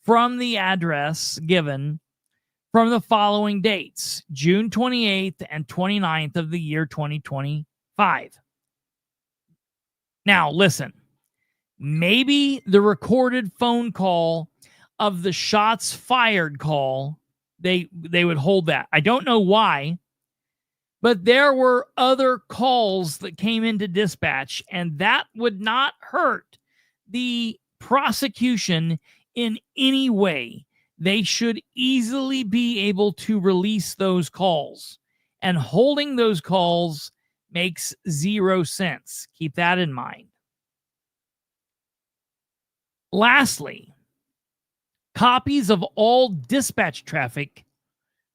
from the address given from the following dates, June 28th and 29th of the year 2025. Now, listen. Maybe the recorded phone call of the shots fired call, they would hold that. I don't know why, but there were other calls that came into dispatch, and that would not hurt the prosecution in any way. They should easily be able to release those calls, and holding those calls makes zero sense. Keep that in mind. Lastly, copies of all dispatch traffic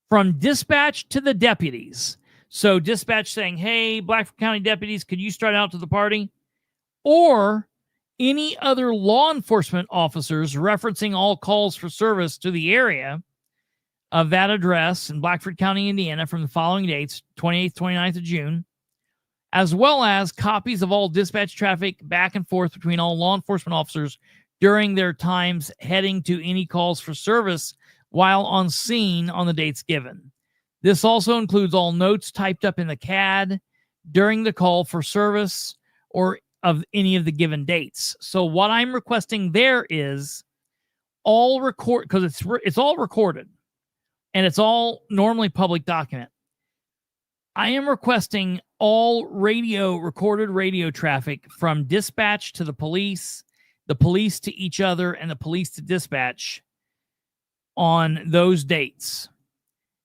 from dispatch to the deputies. So dispatch saying, hey, Blackford County deputies, could you start out to the party? Or any other law enforcement officers referencing all calls for service to the area of that address in Blackford County, Indiana from the following dates, 28th, 29th of June, as well as copies of all dispatch traffic back and forth between all law enforcement officers during their times heading to any calls for service while on scene on the dates given. This also includes all notes typed up in the CAD during the call for service or of any of the given dates. So what I'm requesting there is all record, because it's all recorded and it's all normally public document. I am requesting all recorded radio traffic from dispatch to the police to each other, and the police to dispatch on those dates.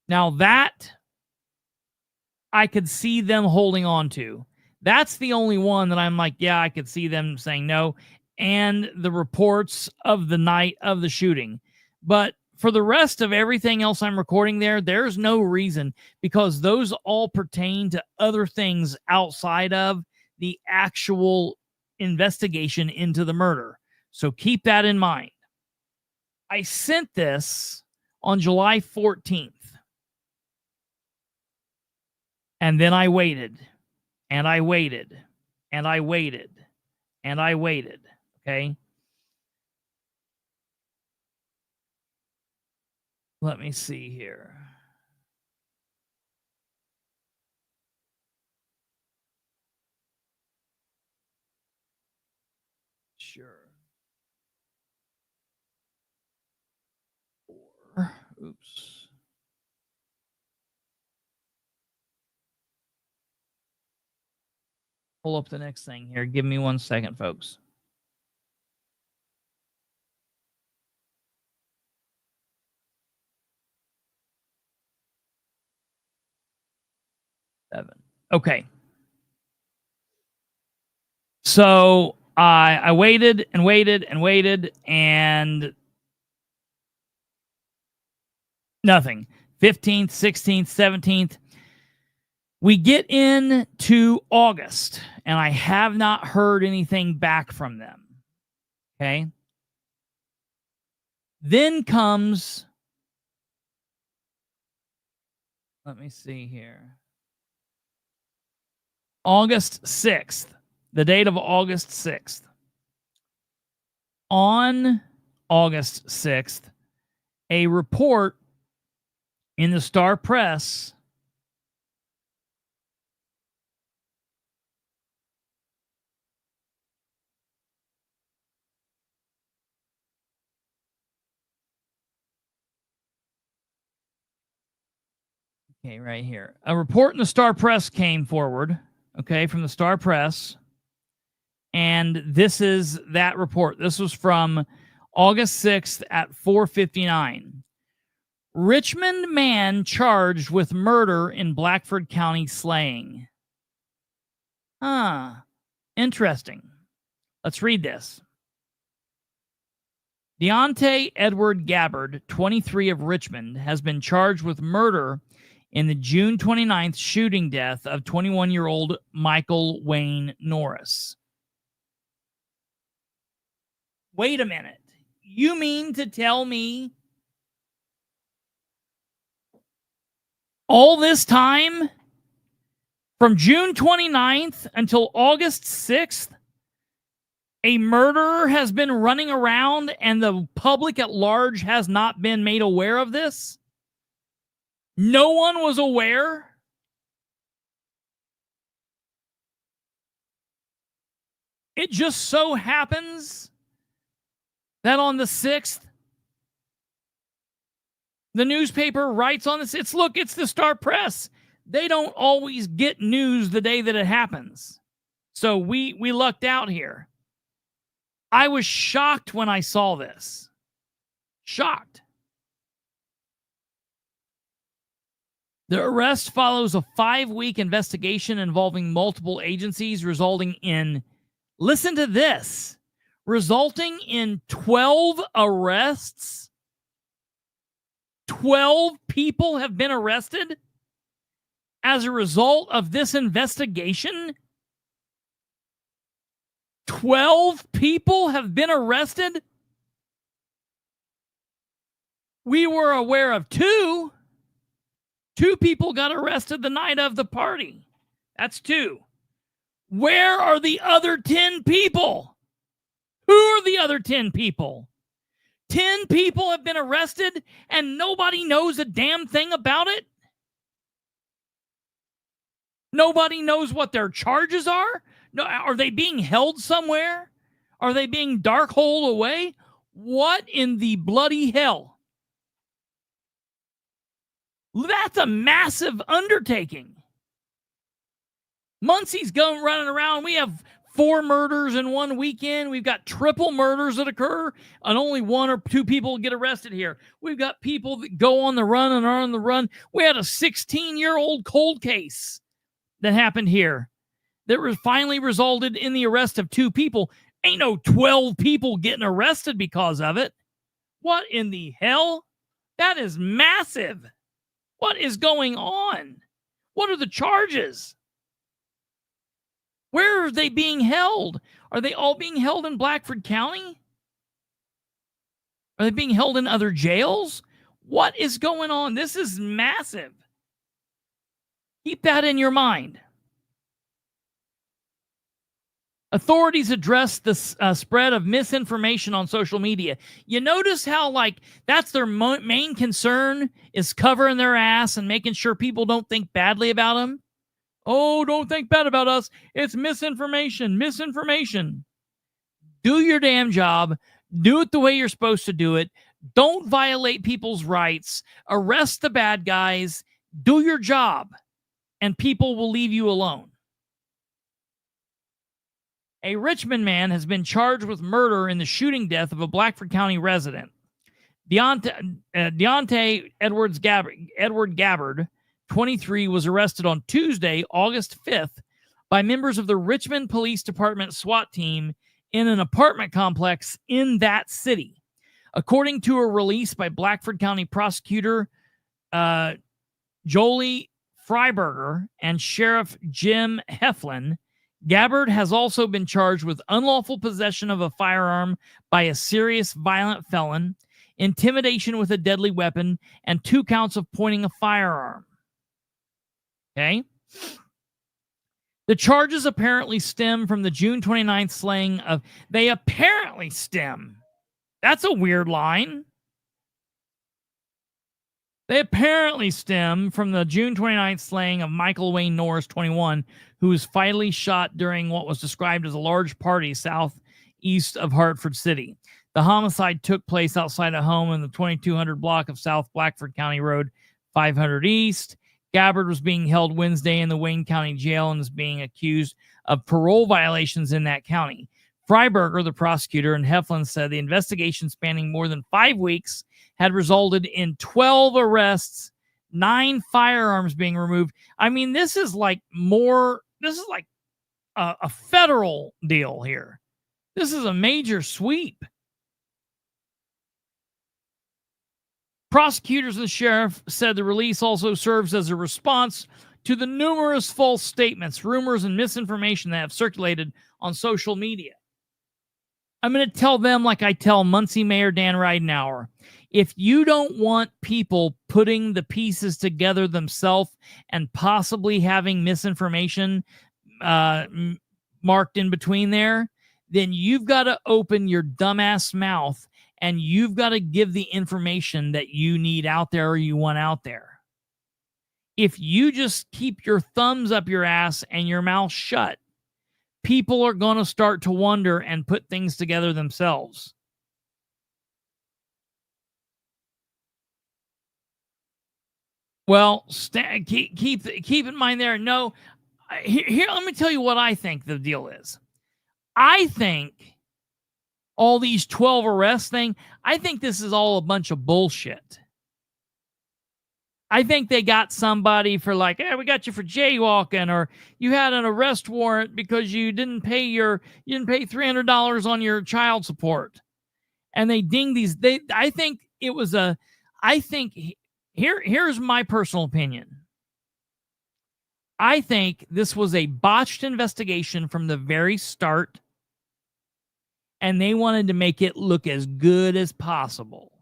Now that I could see them holding on to. That's the only one that I'm like, yeah, I could see them saying no. And the reports of the night of the shooting. But for the rest of everything else I'm recording there's no reason, because those all pertain to other things outside of the actual investigation into the murder. So keep that in mind. I sent this on July 14th. And then I waited. And I waited. And I waited. And I waited. Okay? Let me see here. Sure. Oops. Pull up the next thing here. Give me 1 second, folks. Okay. So I waited and waited and waited, and nothing. 15th, 16th, 17th. We get into August, and I have not heard anything back from them. Okay. Then comes, let me see here, August 6th, the date of August 6th. On August 6th, a report in the Star Press okay, right here. A report in the Star Press came forward, okay, from the Star Press. And this is that report. This was from August 6th at 4:59. Richmond man charged with murder in Blackford County slaying. Interesting. Let's read this. Deontay Edward Gabbard, 23 of Richmond, has been charged with murder in the June 29th shooting death of 21-year-old Michael Wayne Norris. Wait a minute. You mean to tell me all this time from June 29th until August 6th, a murderer has been running around and the public at large has not been made aware of this? No one was aware? It just so happens that on the 6th, the newspaper writes on this. It's the Star Press. They don't always get news the day that it happens. So we lucked out here. I was shocked when I saw this. Shocked. The arrest follows a 5-week investigation involving multiple agencies, resulting in, listen to this, resulting in 12 arrests. 12 people have been arrested as a result of this investigation. 12 people have been arrested. We were aware of 2. 2 people got arrested the night of the party. That's 2. Where are the other 10 people? Who are the other 10 people? 10 people have been arrested and nobody knows a damn thing about it? Nobody knows what their charges are? No, are they being held somewhere? Are they being dark holed away? What in the bloody hell? That's a massive undertaking. Muncie's going running around. We have 4 murders in one weekend. We've got triple murders that occur, and only 1 or 2 people get arrested here. We've got people that go on the run and are on the run. We had a 16-year-old cold case that happened here that finally resulted in the arrest of 2 people. Ain't no 12 people getting arrested because of it. What in the hell? That is massive. What is going on? What are the charges? Where are they being held? Are they all being held in Blackford County? Are they being held in other jails? What is going on? This is massive. Keep that in your mind. Authorities address the spread of misinformation on social media. You notice how, that's their main concern is covering their ass and making sure people don't think badly about them? Oh, don't think bad about us. It's misinformation. Misinformation. Do your damn job. Do it the way you're supposed to do it. Don't violate people's rights. Arrest the bad guys. Do your job. And people will leave you alone. A Richmond man has been charged with murder in the shooting death of a Blackford County resident. Deontay Edward Gabbard, 23, was arrested on Tuesday, August 5th, by members of the Richmond Police Department SWAT team in an apartment complex in that city. According to a release by Blackford County Prosecutor Joelle Freiburger and Sheriff Jim Heflin, Gabbard has also been charged with unlawful possession of a firearm by a serious violent felon, intimidation with a deadly weapon, and 2 counts of pointing a firearm. Okay? The charges apparently stem from the June 29th slaying of... They apparently stem. That's a weird line. They apparently stem from the June 29th slaying of Michael Wayne Norris, 21, who was fatally shot during what was described as a large party southeast of Hartford City. The homicide took place outside a home in the 2200 block of South Blackford County Road 500 East. Gagged was being held Wednesday in the Wayne County Jail and is being accused of parole violations in that county. Freiburger, the prosecutor, and Heflin said the investigation spanning more than 5 weeks had resulted in 12 arrests, 9 firearms being removed. I mean, this is like a federal deal here. This is a major sweep. Prosecutors and the sheriff said the release also serves as a response to the numerous false statements, rumors, and misinformation that have circulated on social media. I'm going to tell them like I tell Muncie Mayor Dan Ridenhour. If you don't want people putting the pieces together themselves and possibly having misinformation marked in between there, then you've got to open your dumbass mouth and you've got to give the information that you need out there or you want out there. If you just keep your thumbs up your ass and your mouth shut, people are going to start to wonder and put things together themselves. Well, keep in mind there. No, here, let me tell you what I think the deal is. I think all these 12 arrests thing, I think this is all a bunch of bullshit. I think they got somebody for like, hey, we got you for jaywalking, or you had an arrest warrant because you didn't pay $300 on your child support. And they ding these. Here's my personal opinion. I think this was a botched investigation from the very start, and they wanted to make it look as good as possible.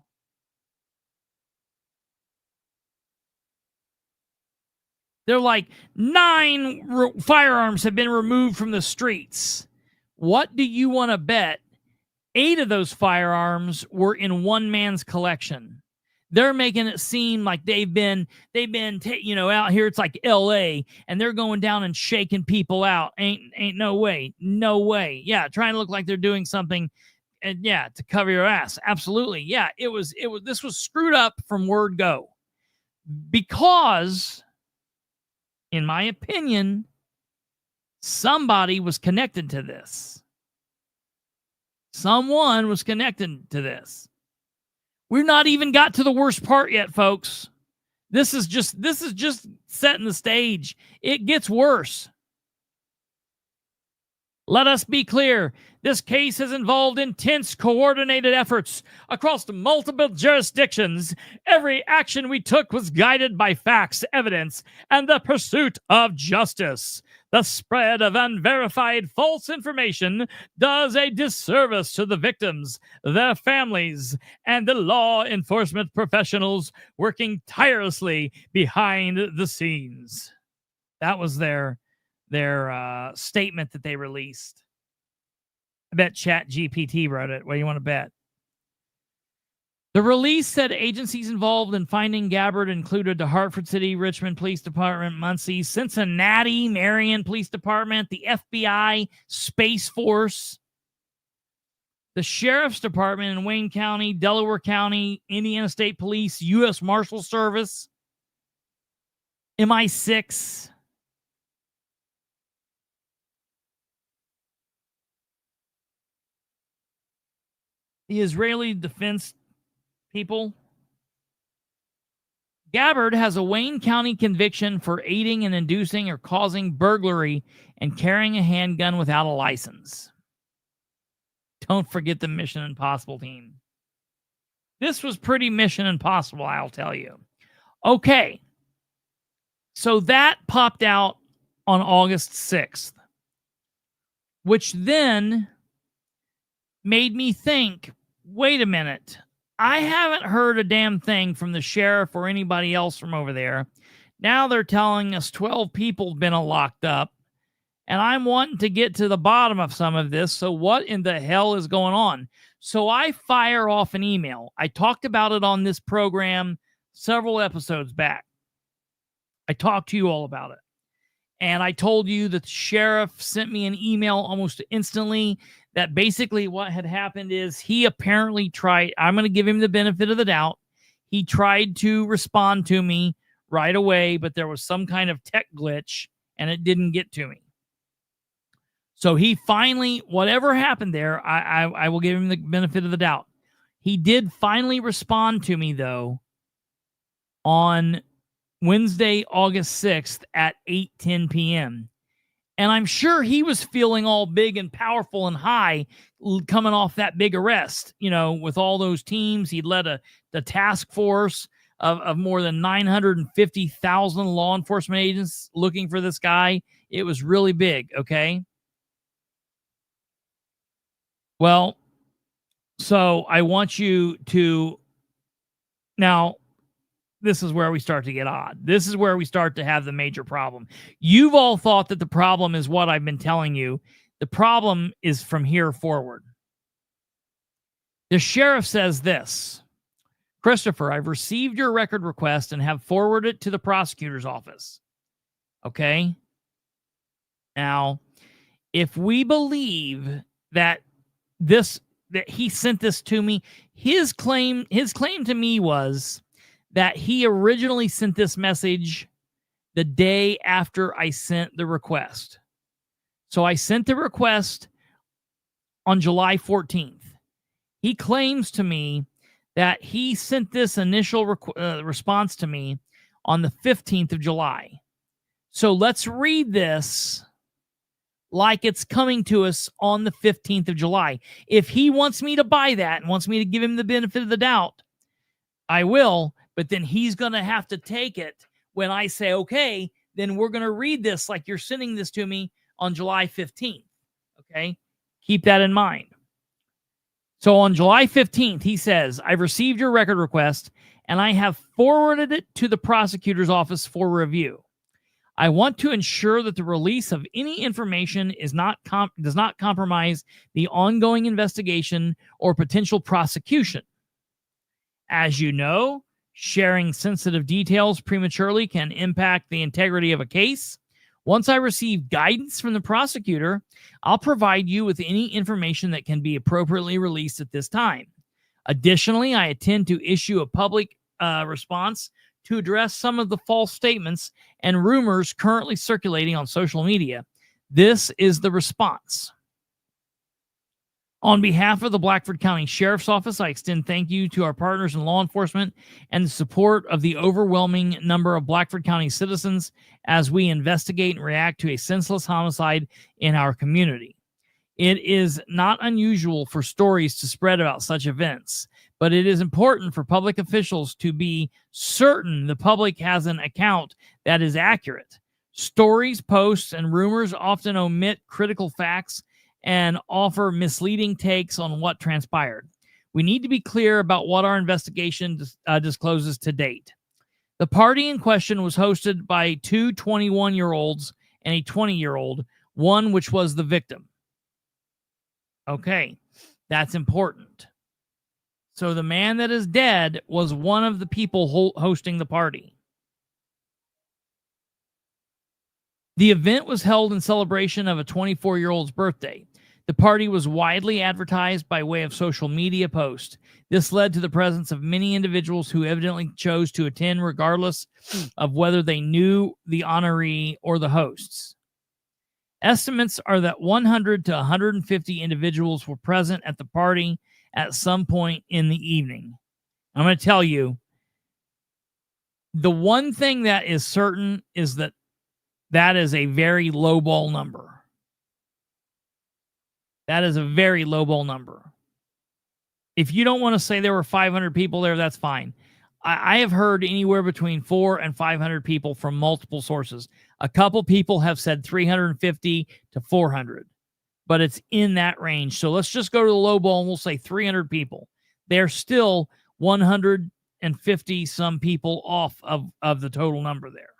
They're like, 9 firearms have been removed from the streets. What do you want to bet? 8 of those firearms were in one man's collection. They're making it seem like they've been out here. It's like L.A. and they're going down and shaking people out. Ain't no way. Yeah, trying to look like they're doing something, and yeah, to cover your ass. Absolutely, yeah. This was screwed up from word go, because, in my opinion, somebody was connected to this. Someone was connected to this. We're not even got to the worst part yet, folks. This is just setting the stage. It gets worse. Let us be clear. This case has involved intense coordinated efforts across multiple jurisdictions. Every action we took was guided by facts, evidence, and the pursuit of justice. The spread of unverified false information does a disservice to the victims, their families, and the law enforcement professionals working tirelessly behind the scenes. That was their statement that they released. I bet ChatGPT wrote it. What do you want to bet? The release said agencies involved in finding Gagged included the Hartford City, Richmond Police Department, Muncie, Cincinnati, Marion Police Department, the FBI, Space Force, the Sheriff's Department in Wayne County, Delaware County, Indiana State Police, U.S. Marshal Service, MI6, the Israeli Defense people. Gagged has a Wayne County conviction for aiding and inducing or causing burglary and carrying a handgun without a license. Don't forget the Mission Impossible team. This was pretty Mission Impossible, I'll tell you. Okay. So that popped out on August 6th, which then made me think, wait a minute. I haven't heard a damn thing from the sheriff or anybody else from over there. Now they're telling us 12 people have been locked up, and I'm wanting to get to the bottom of some of this. So what in the hell is going on? So I fire off an email. I talked about it on this program several episodes back, I talked to you all about it. And I told you that the sheriff sent me an email almost instantly that basically what had happened is he apparently tried, I'm going to give him the benefit of the doubt. He tried to respond to me right away, but there was some kind of tech glitch and it didn't get to me. So he finally, whatever happened there, I will give him the benefit of the doubt. He did finally respond to me, though, on Wednesday, August 6th at 8:10 p.m. And I'm sure he was feeling all big and powerful and high coming off that big arrest, you know, with all those teams. He'd led the task force of more than 950,000 law enforcement agents looking for this guy. It was really big, okay? Well, so I want you to now. This is where we start to get odd. This is where we start to have the major problem. You've all thought that the problem is what I've been telling you. The problem is from here forward. The sheriff says this: Kristopher, I've received your record request and have forwarded it to the prosecutor's office. Okay? Now, if we believe that he sent this to me, his claim to me was that he originally sent this message the day after I sent the request. So I sent the request on July 14th. He claims to me that he sent this initial response to me on the 15th of July. So let's read this like it's coming to us on the 15th of July. If he wants me to buy that and wants me to give him the benefit of the doubt, I will. But then he's going to have to take it when I say, okay, then we're going to read this like you're sending this to me on July 15th. Okay? Keep that in mind. So on July 15th, he says, I've received your record request and I have forwarded it to the prosecutor's office for review. I want to ensure that the release of any information does not compromise the ongoing investigation or potential prosecution. As you know, sharing sensitive details prematurely can impact the integrity of a case. Once I receive guidance from the prosecutor, I'll provide you with any information that can be appropriately released at this time. Additionally, I intend to issue a public response to address some of the false statements and rumors currently circulating on social media. This is the response. On behalf of the Blackford County Sheriff's Office, I extend thank you to our partners in law enforcement and the support of the overwhelming number of Blackford County citizens as we investigate and react to a senseless homicide in our community. It is not unusual for stories to spread about such events, but it is important for public officials to be certain the public has an account that is accurate. Stories, posts, and rumors often omit critical facts and offer misleading takes on what transpired. We need to be clear about what our investigation discloses to date. The party in question was hosted by two 21-year-olds and a 20-year-old, one which was the victim. Okay, that's important. So the man that is dead was one of the people hosting the party. The event was held in celebration of a 24-year-old's birthday. The party was widely advertised by way of social media posts. This led to the presence of many individuals who evidently chose to attend regardless of whether they knew the honoree or the hosts. Estimates are that 100 to 150 individuals were present at the party at some point in the evening. I'm going to tell you, the one thing that is certain is that is a very lowball number. That is a very lowball number. If you don't want to say there were 500 people there, that's fine. I have heard anywhere between 400 and 500 people from multiple sources. A couple people have said 350 to 400, but it's in that range. So let's just go to the lowball and we'll say 300 people. They're still 150 some people off of the total number there.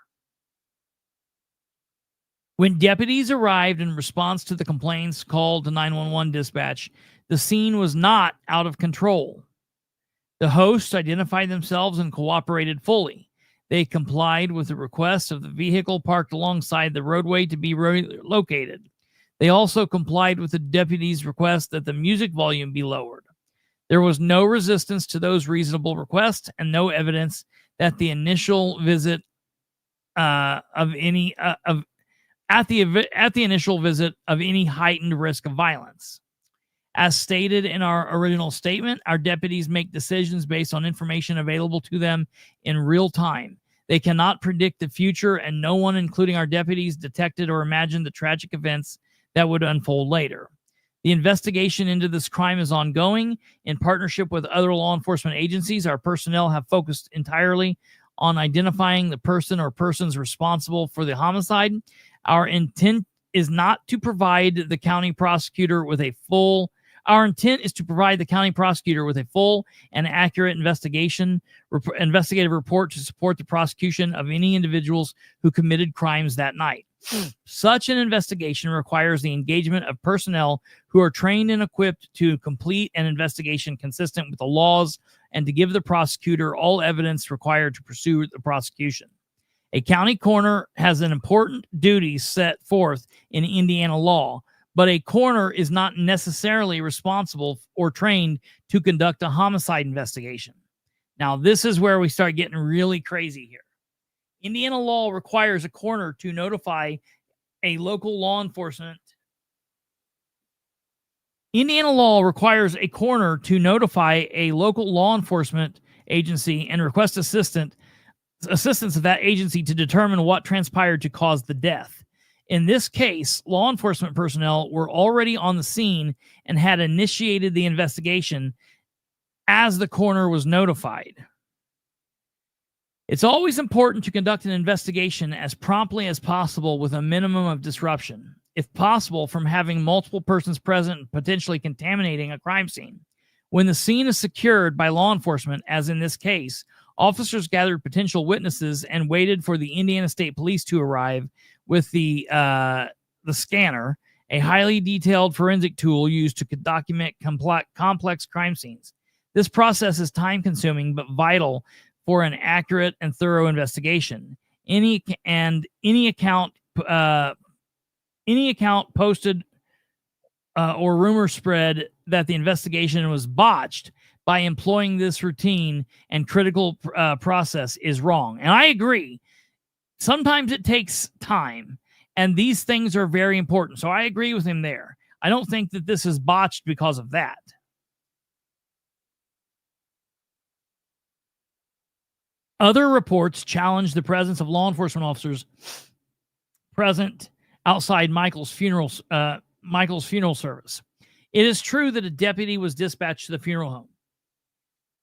When deputies arrived in response to the complaints called to 911 dispatch, the scene was not out of control. The hosts identified themselves and cooperated fully. They complied with the request of the vehicle parked alongside the roadway to be located. They also complied with the deputy's request that the music volume be lowered. There was no resistance to those reasonable requests and no evidence that the initial visit at the initial visit of any heightened risk of violence. As stated in our original statement, our deputies make decisions based on information available to them in real time. They cannot predict the future, and no one, including our deputies, detected or imagined the tragic events that would unfold later. The investigation into this crime is ongoing. In partnership with other law enforcement agencies, our personnel have focused entirely on identifying the person or persons responsible for the homicide. Our intent is not to provide the county prosecutor with a full investigative and accurate investigative report to support the prosecution of any individuals who committed crimes that night. Such an investigation requires the engagement of personnel who are trained and equipped to complete an investigation consistent with the laws and to give the prosecutor all evidence required to pursue the prosecution. A county coroner has an important duty set forth in Indiana law, but a coroner is not necessarily responsible or trained to conduct a homicide investigation. Now, this is where we start getting really crazy here. Indiana law requires a coroner to notify a local law enforcement. Indiana law requires a coroner to notify a local law enforcement agency and request assistance of that agency to determine what transpired to cause the death. In this case, law enforcement personnel were already on the scene and had initiated the investigation as the coroner was notified. It's always important to conduct an investigation as promptly as possible with a minimum of disruption, if possible, from having multiple persons present and potentially contaminating a crime scene. When the scene is secured by law enforcement, as in this case, officers gathered potential witnesses and waited for the Indiana State Police to arrive with the scanner, a highly detailed forensic tool used to document complex crime scenes. This process is time-consuming but vital for an accurate and thorough investigation. Any account posted or rumor spread that the investigation was botched by employing this routine and critical process is wrong. And I agree. Sometimes it takes time, and these things are very important. So I agree with him there. I don't think that this is botched because of that. Other reports challenge the presence of law enforcement officers present outside Michael's funeral service. It is true that a deputy was dispatched to the funeral home.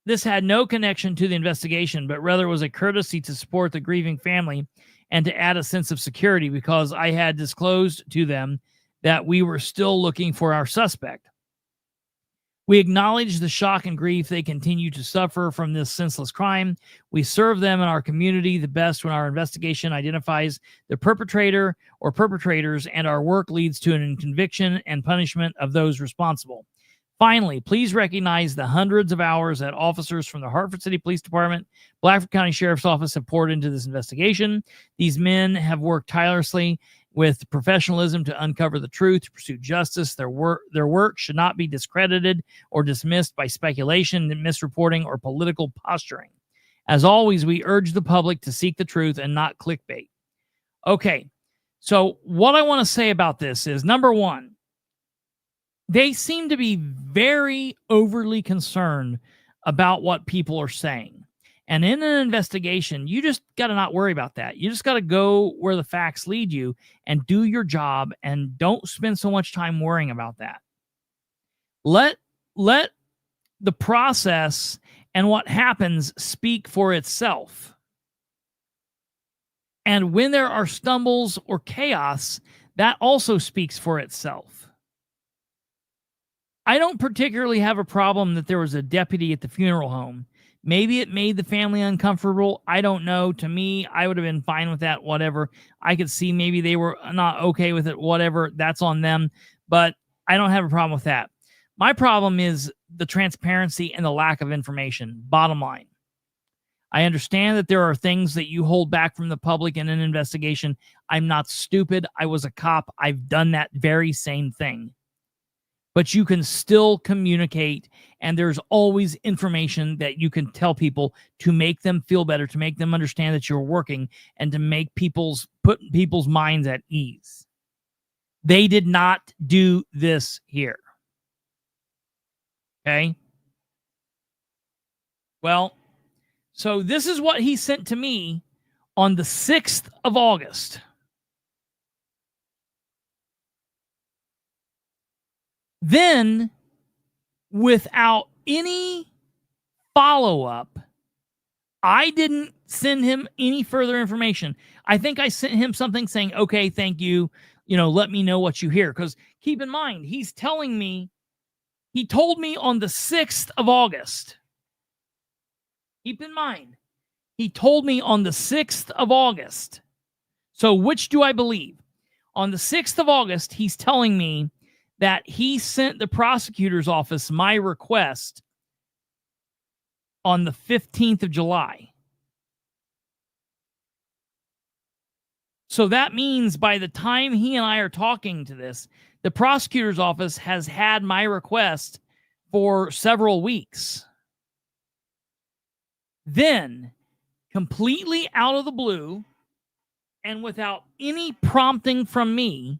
This had no connection to the investigation, but rather was a courtesy to support the grieving family and to add a sense of security because I had disclosed to them that we were still looking for our suspect. We acknowledge the shock and grief they continue to suffer from this senseless crime. We serve them and our community the best when our investigation identifies the perpetrator or perpetrators, and our work leads to an conviction and punishment of those responsible. Finally, please recognize the hundreds of hours that officers from the Hartford City Police Department, Blackford County Sheriff's Office have poured into this investigation. These men have worked tirelessly with professionalism to uncover the truth, to pursue justice. Their work should not be discredited or dismissed by speculation, misreporting, or political posturing. As always, we urge the public to seek the truth and not clickbait. Okay, so what I want to say about this is, number one, they seem to be very overly concerned about what people are saying. And in an investigation, you just got to not worry about that. You just got to go where the facts lead you and do your job, and don't spend so much time worrying about that. Let the process and what happens speak for itself. And when there are stumbles or chaos, that also speaks for itself. I don't particularly have a problem that there was a deputy at the funeral home. Maybe it made the family uncomfortable. I don't know. To me, I would have been fine with that, whatever. I could see maybe they were not okay with it, whatever. That's on them. But I don't have a problem with that. My problem is the transparency and the lack of information. Bottom line. I understand that there are things that you hold back from the public in an investigation. I'm not stupid. I was a cop. I've done that very same thing. But you can still communicate, and there's always information that you can tell people to make them feel better, to make them understand that you're working, and to make put people's minds at ease. They did not do this here. Okay? Well, so this is what he sent to me on the 6th of August. Then, without any follow-up, I didn't send him any further information. I think I sent him something saying, okay, thank you. Let me know what you hear. Because keep in mind, he told me on the 6th of August. Keep in mind, he told me on the 6th of August. So which do I believe? On the 6th of August, he's telling me that he sent the prosecutor's office my request on the 15th of July. So that means by the time he and I are talking to this, the prosecutor's office has had my request for several weeks. Then, completely out of the blue, and without any prompting from me,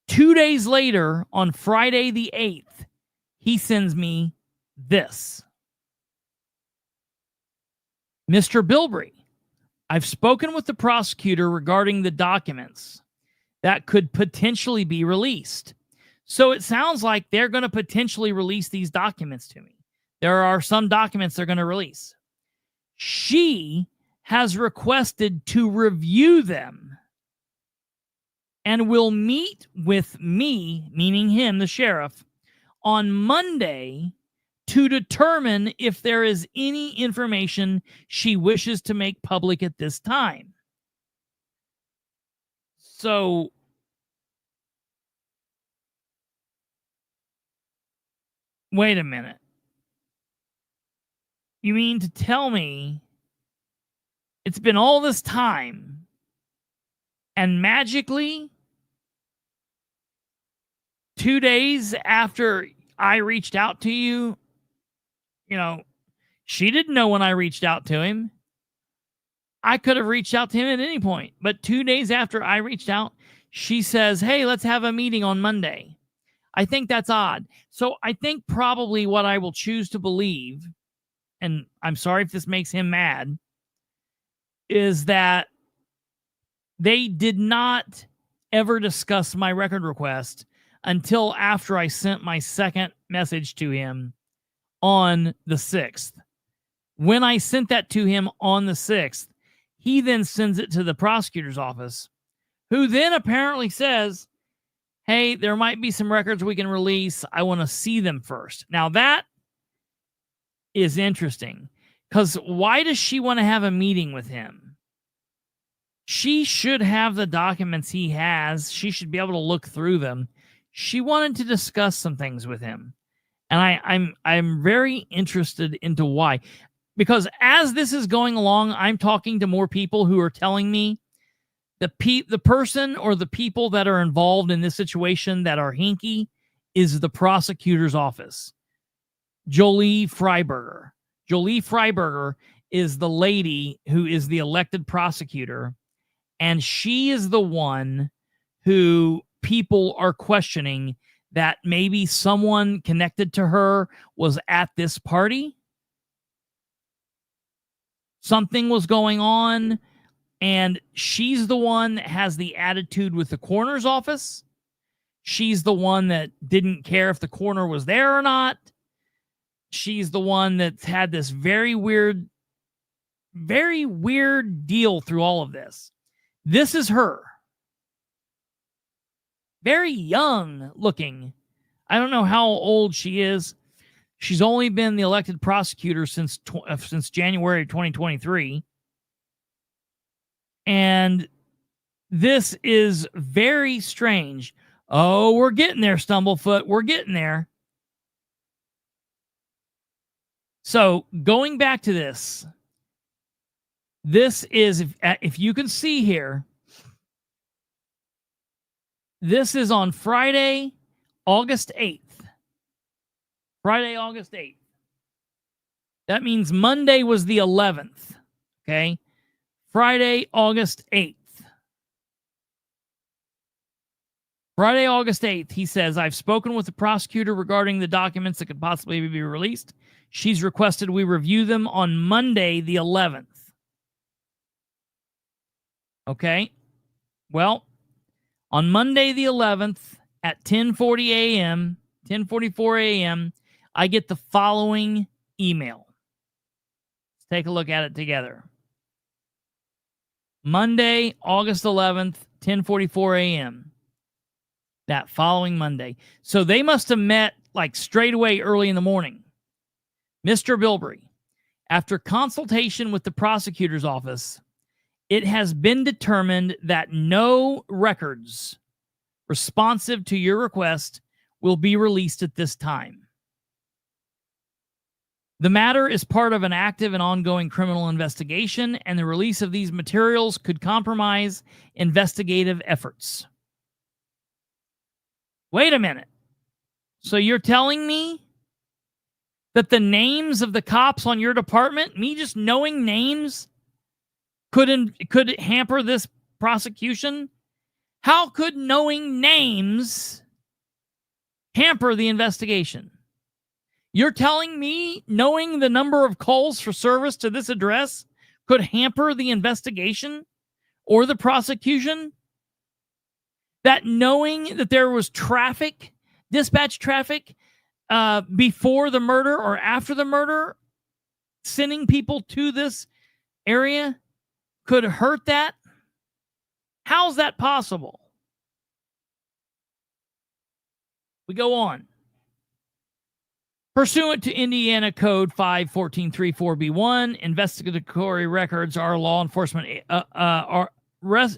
2 days later, on Friday the 8th, he sends me this. Mr. Bilbrey, I've spoken with the prosecutor regarding the documents that could potentially be released. So it sounds like they're going to potentially release these documents to me. There are some documents they're going to release. She has requested to review them and will meet with me, meaning him, the sheriff, on Monday to determine if there is any information she wishes to make public at this time. So, wait a minute. You mean to tell me it's been all this time and magically 2 days after I reached out to you, she didn't know when I reached out to him. I could have reached out to him at any point, but 2 days after I reached out, she says, hey, let's have a meeting on Monday. I think that's odd. So I think probably what I will choose to believe, and I'm sorry if this makes him mad, is that they did not ever discuss my record request until after I sent my second message to him on the 6th. When I sent that to him on the 6th, he then sends it to the prosecutor's office, who then apparently says, hey, there might be some records we can release. I want to see them first. Now that is interesting, because why does she want to have a meeting with him? She should have the documents he has. She should be able to look through them. She wanted to discuss some things with him. And I'm very interested into why. Because as this is going along, I'm talking to more people who are telling me the person or the people that are involved in this situation that are hinky is the prosecutor's office. Joelle Freiburger. Joelle Freiburger is the lady who is the elected prosecutor, and she is the one who people are questioning that maybe someone connected to her was at this party. Something was going on, and she's the one that has the attitude with the coroner's office. She's the one that didn't care if the coroner was there or not. She's the one that's had this very weird deal through all of this. This is her. Very young looking. I don't know how old she is. She's only been the elected prosecutor since January 2023. And this is very strange. Oh, we're getting there, Stumblefoot. We're getting there. So going back to this is, if you can see here, this is on Friday, August 8th. Friday, August 8th. That means Monday was the 11th. Okay. Friday, August 8th. Friday, August 8th, he says, I've spoken with the prosecutor regarding the documents that could possibly be released. She's requested we review them on Monday, the 11th. Okay. Well, on Monday, the 11th at 10:40 a.m., 10:44 a.m., I get the following email. Let's take a look at it together. Monday, August 11th, 10:44 a.m. That following Monday. So they must have met like straight away early in the morning. Mr. Bilbrey, after consultation with the prosecutor's office, it has been determined that no records responsive to your request will be released at this time. The matter is part of an active and ongoing criminal investigation, and the release of these materials could compromise investigative efforts. Wait a minute. So you're telling me that the names of the cops on your department, me just knowing names, could hamper this prosecution? How could knowing names hamper the investigation? You're telling me knowing the number of calls for service to this address could hamper the investigation or the prosecution? That knowing that there was traffic, dispatch traffic, before the murder or after the murder, sending people to this area could hurt that? How's that possible? We go on. Pursuant to Indiana Code 51434B1, investigatory records are law enforcement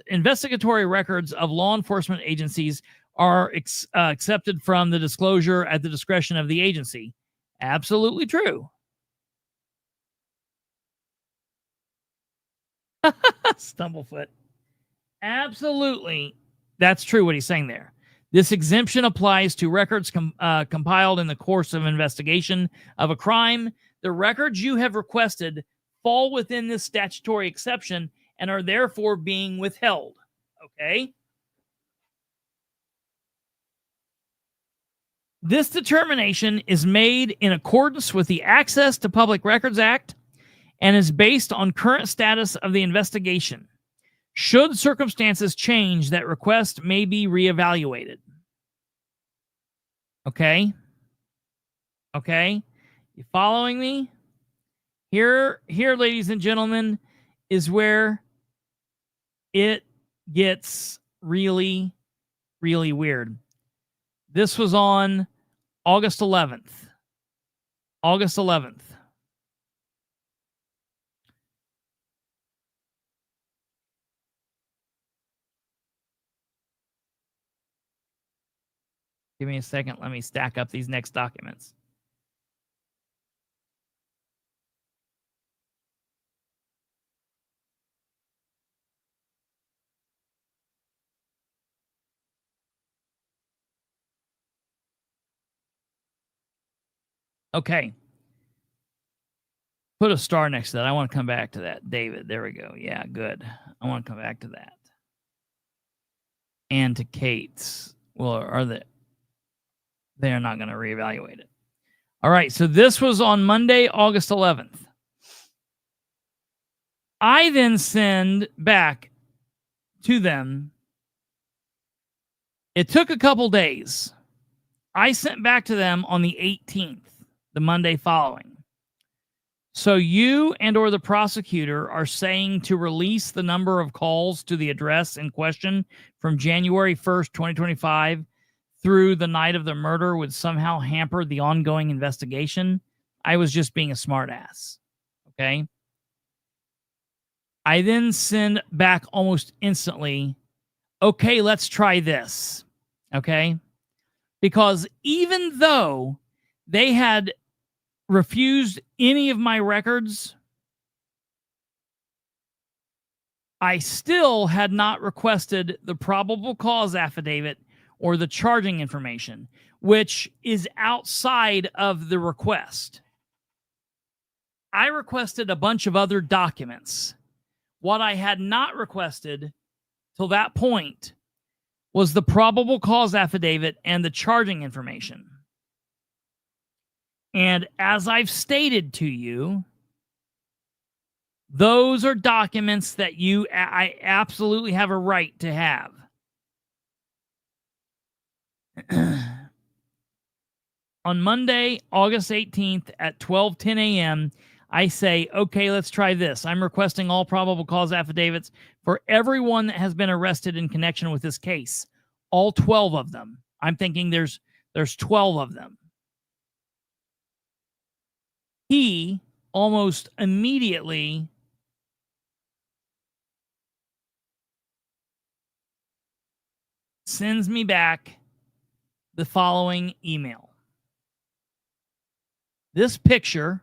investigatory records of law enforcement agencies are accepted from the disclosure at the discretion of the agency. Absolutely true. Stumblefoot. Absolutely. That's true what he's saying there. This exemption applies to records compiled in the course of investigation of a crime. The records you have requested fall within this statutory exception and are therefore being withheld. Okay? This determination is made in accordance with the Access to Public Records Act and is based on current status of the investigation. Should circumstances change, that request may be reevaluated. Okay? Okay? You following me? Here, ladies and gentlemen, is where it gets really, really weird. This was on August 11th. August 11th. Give me a second. Let me stack up these next documents. Okay. Put a star next to that. I want to come back to that. David, there we go. Yeah, good. I want to come back to that. And to Kate's. Well, they're not going to reevaluate it. All right, so this was on Monday, August 11th. I then send back to them. It took a couple days. I sent back to them on the 18th, the Monday following. So you and or the prosecutor are saying to release the number of calls to the address in question from January 1st, 2025 through the night of the murder would somehow hamper the ongoing investigation. I was just being a smartass. Okay? I then send back almost instantly, okay, let's try this. Okay? Because even though they had refused any of my records, I still had not requested the probable cause affidavit or the charging information, which is outside of the request. I requested a bunch of other documents. What I had not requested till that point was the probable cause affidavit and the charging information. And as I've stated to you, those are documents that I absolutely have a right to have. On Monday, August 18th at 12:10 a.m., I say, okay, let's try this. I'm requesting all probable cause affidavits for everyone that has been arrested in connection with this case. All 12 of them. I'm thinking there's 12 of them. He almost immediately sends me back the following email. This picture,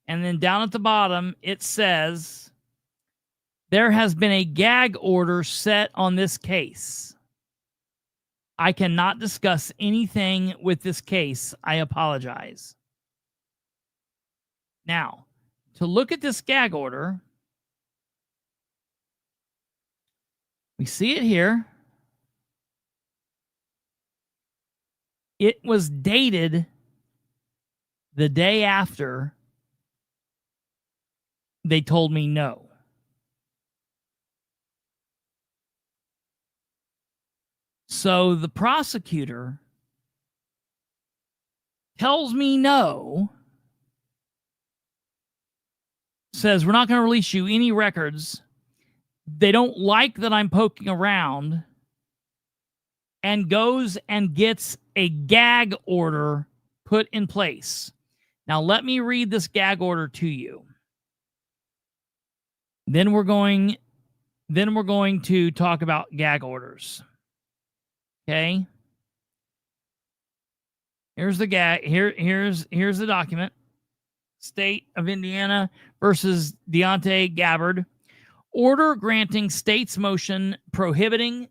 and then down at the bottom, it says, there has been a gag order set on this case. I cannot discuss anything with this case. I apologize. Now, to look at this gag order, we see it here. It was dated the day after they told me no. So the prosecutor tells me no, says we're not going to release you any records. They don't like that I'm poking around, and goes and gets a gag order put in place. Now let me read this gag order to you. Then we're going to talk about gag orders. Okay? Here's the gag. Here's the document. State of Indiana versus Deontay Gabbard. Order granting state's motion prohibiting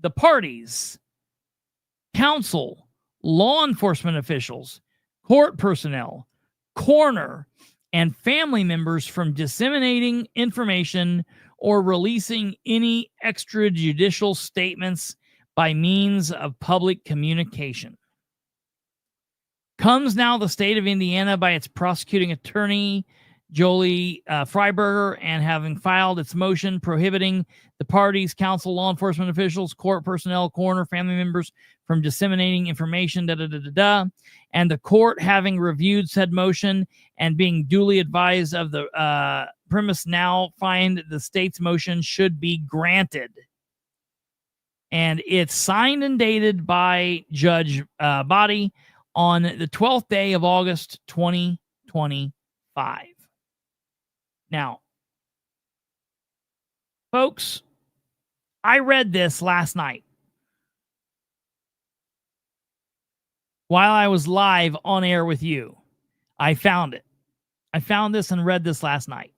the parties, counsel, law enforcement officials, court personnel, coroner, and family members from disseminating information or releasing any extrajudicial statements by means of public communication. Comes now the state of Indiana by its prosecuting attorney, Joelle Freiburger, and having filed its motion prohibiting the parties, counsel, law enforcement officials, court personnel, coroner, family members from disseminating information, and the court having reviewed said motion and being duly advised of the premise now find the state's motion should be granted. And it's signed and dated by Judge Body on the 12th day of August, 2025. Now, folks, I read this last night while I was live on air with you. I found it. I found this and read this last night.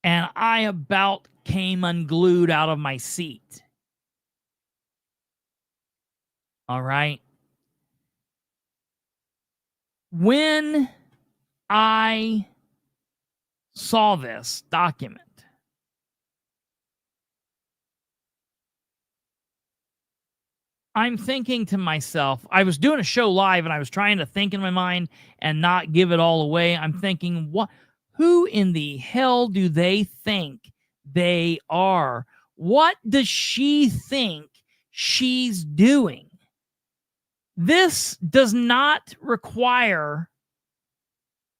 And I about came unglued out of my seat. All right. When I saw this document, I'm thinking to myself, I was doing a show live and I was trying to think in my mind and not give it all away. I'm thinking, who in the hell do they think they are? What does she think she's doing? This does not require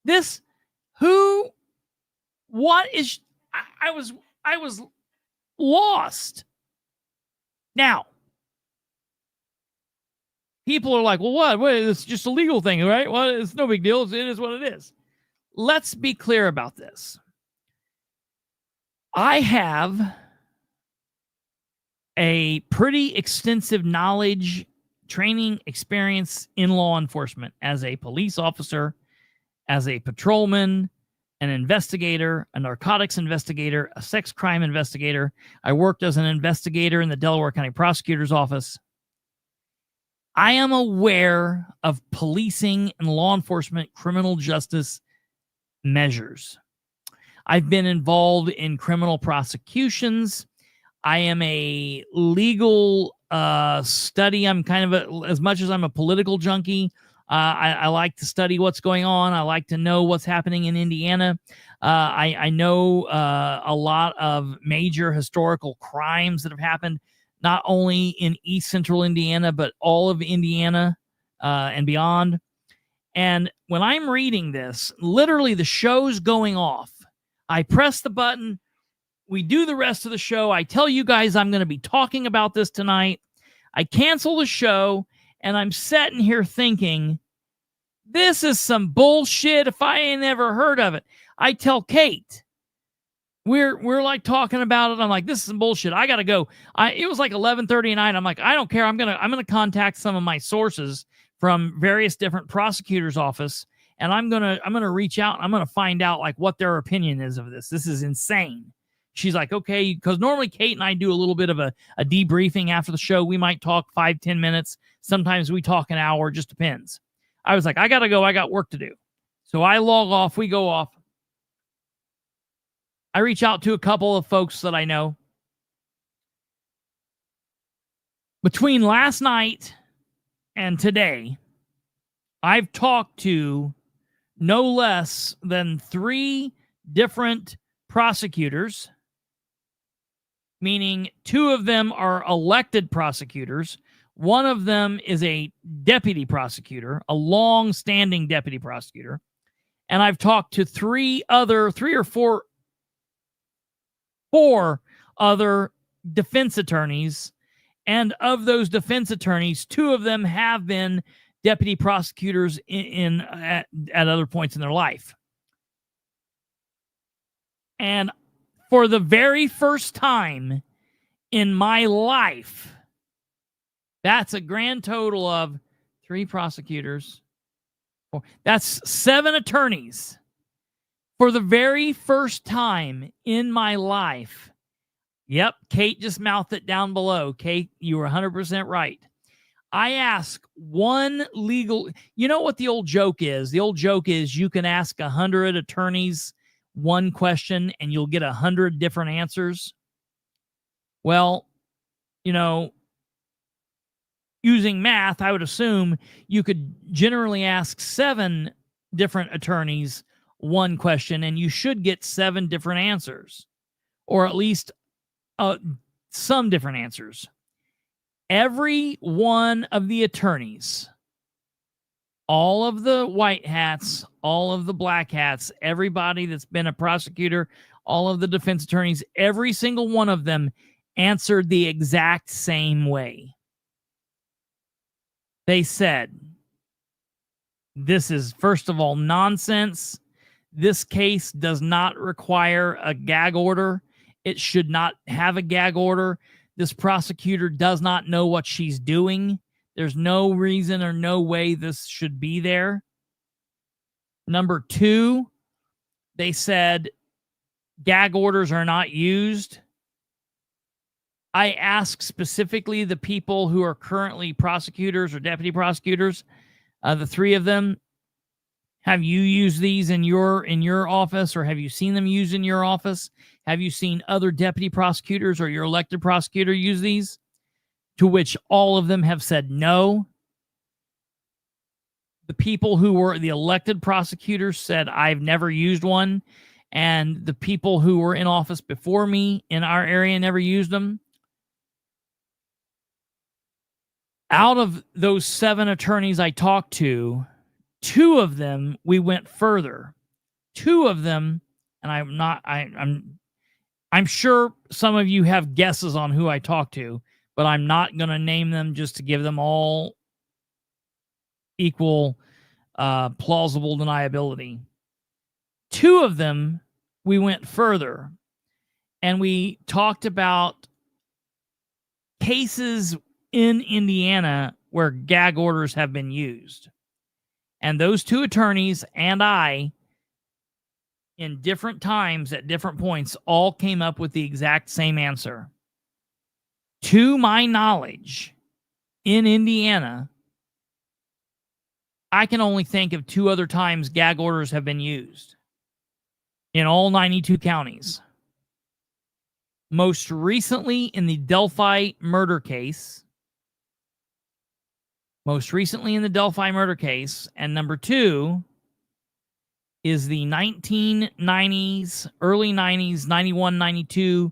this. What is, I was lost. Now, people are like, well, what? It's just a legal thing, right? Well, it's no big deal. It is what it is. Let's be clear about this. I have a pretty extensive knowledge training experience in law enforcement as a police officer, as a patrolman, an investigator, a narcotics investigator, a sex crime investigator. I worked as an investigator in the Delaware County Prosecutor's Office. I am aware of policing and law enforcement criminal justice measures. I've been involved in criminal prosecutions. I am a legal study. I'm kind of as much as I'm a political junkie. I like to study what's going on. I like to know what's happening in Indiana. I know a lot of major historical crimes that have happened, not only in East Central Indiana, but all of Indiana and beyond. And when I'm reading this, literally the show's going off. I press the button. We do the rest of the show. I tell you guys I'm going to be talking about this tonight. I cancel the show, and I'm sitting here thinking, this is some bullshit if I ain't ever heard of it. I tell Kate, we're like talking about it. I'm like, this is some bullshit. I got to go. It was like 11:30 at night. I'm like, I don't care. I'm going to contact some of my sources from various different prosecutors' office, and I'm going to reach out. I'm going to find out like what their opinion is of this. This is insane. She's like, okay, because normally Kate and I do a little bit of a debriefing after the show. We might talk 5-10 minutes. Sometimes we talk an hour, just depends. I was like, I got to go. I got work to do. So I log off. We go off. I reach out to a couple of folks that I know. Between last night and today, I've talked to no less than 3 different prosecutors, meaning 2 of them are elected prosecutors. One of them is a deputy prosecutor, a long-standing deputy prosecutor. And I've talked to 4 other defense attorneys. And of those defense attorneys, 2 of them have been deputy prosecutors at other points in their life. And for the very first time in my life, that's a grand total of 3 prosecutors. That's 7 attorneys. For the very first time in my life. Yep, Kate just mouthed it down below. Kate, you were 100% right. I ask one legal... You know what the old joke is? The old joke is you can ask 100 attorneys one question and you'll get 100 different answers. Well, using math, I would assume you could generally ask 7 different attorneys one question and you should get 7 different answers, or at least some different answers. Every one of the attorneys, all of the white hats, all of the black hats, everybody that's been a prosecutor, all of the defense attorneys, every single one of them answered the exact same way. They said, this is, first of all, nonsense. This case does not require a gag order. It should not have a gag order. This prosecutor does not know what she's doing. There's no reason or no way this should be there. Number 2, they said gag orders are not used. I asked specifically the people who are currently prosecutors or deputy prosecutors, the 3 of them, have you used these in your office, or have you seen them used in your office? Have you seen other deputy prosecutors or your elected prosecutor use these? To which all of them have said no. The people who were the elected prosecutors said, I've never used one. And the people who were in office before me in our area never used them. Out of those 7 attorneys I talked to, 2 of them, we went further. 2 of them, and I'm sure some of you have guesses on who I talked to, but I'm not going to name them just to give them all equal plausible deniability. 2 of them, we went further, and we talked about cases in Indiana where gag orders have been used. And those two attorneys and I, in different times at different points, all came up with the exact same answer. To my knowledge, in Indiana, I can only think of 2 other times gag orders have been used in all 92 counties. Most recently in the Delphi murder case. And number 2 is the 1990s, early 90s, 91, 92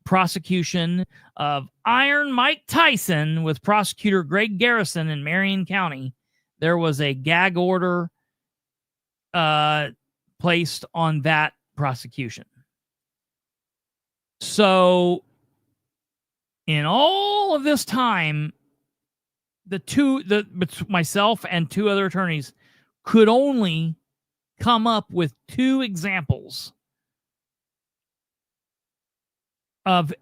prosecution of Iron Mike Tyson with prosecutor Greg Garrison in Marion County. There was a gag order placed on that prosecution. So, in all of this time, myself and 2 other attorneys could only come up with 2 examples of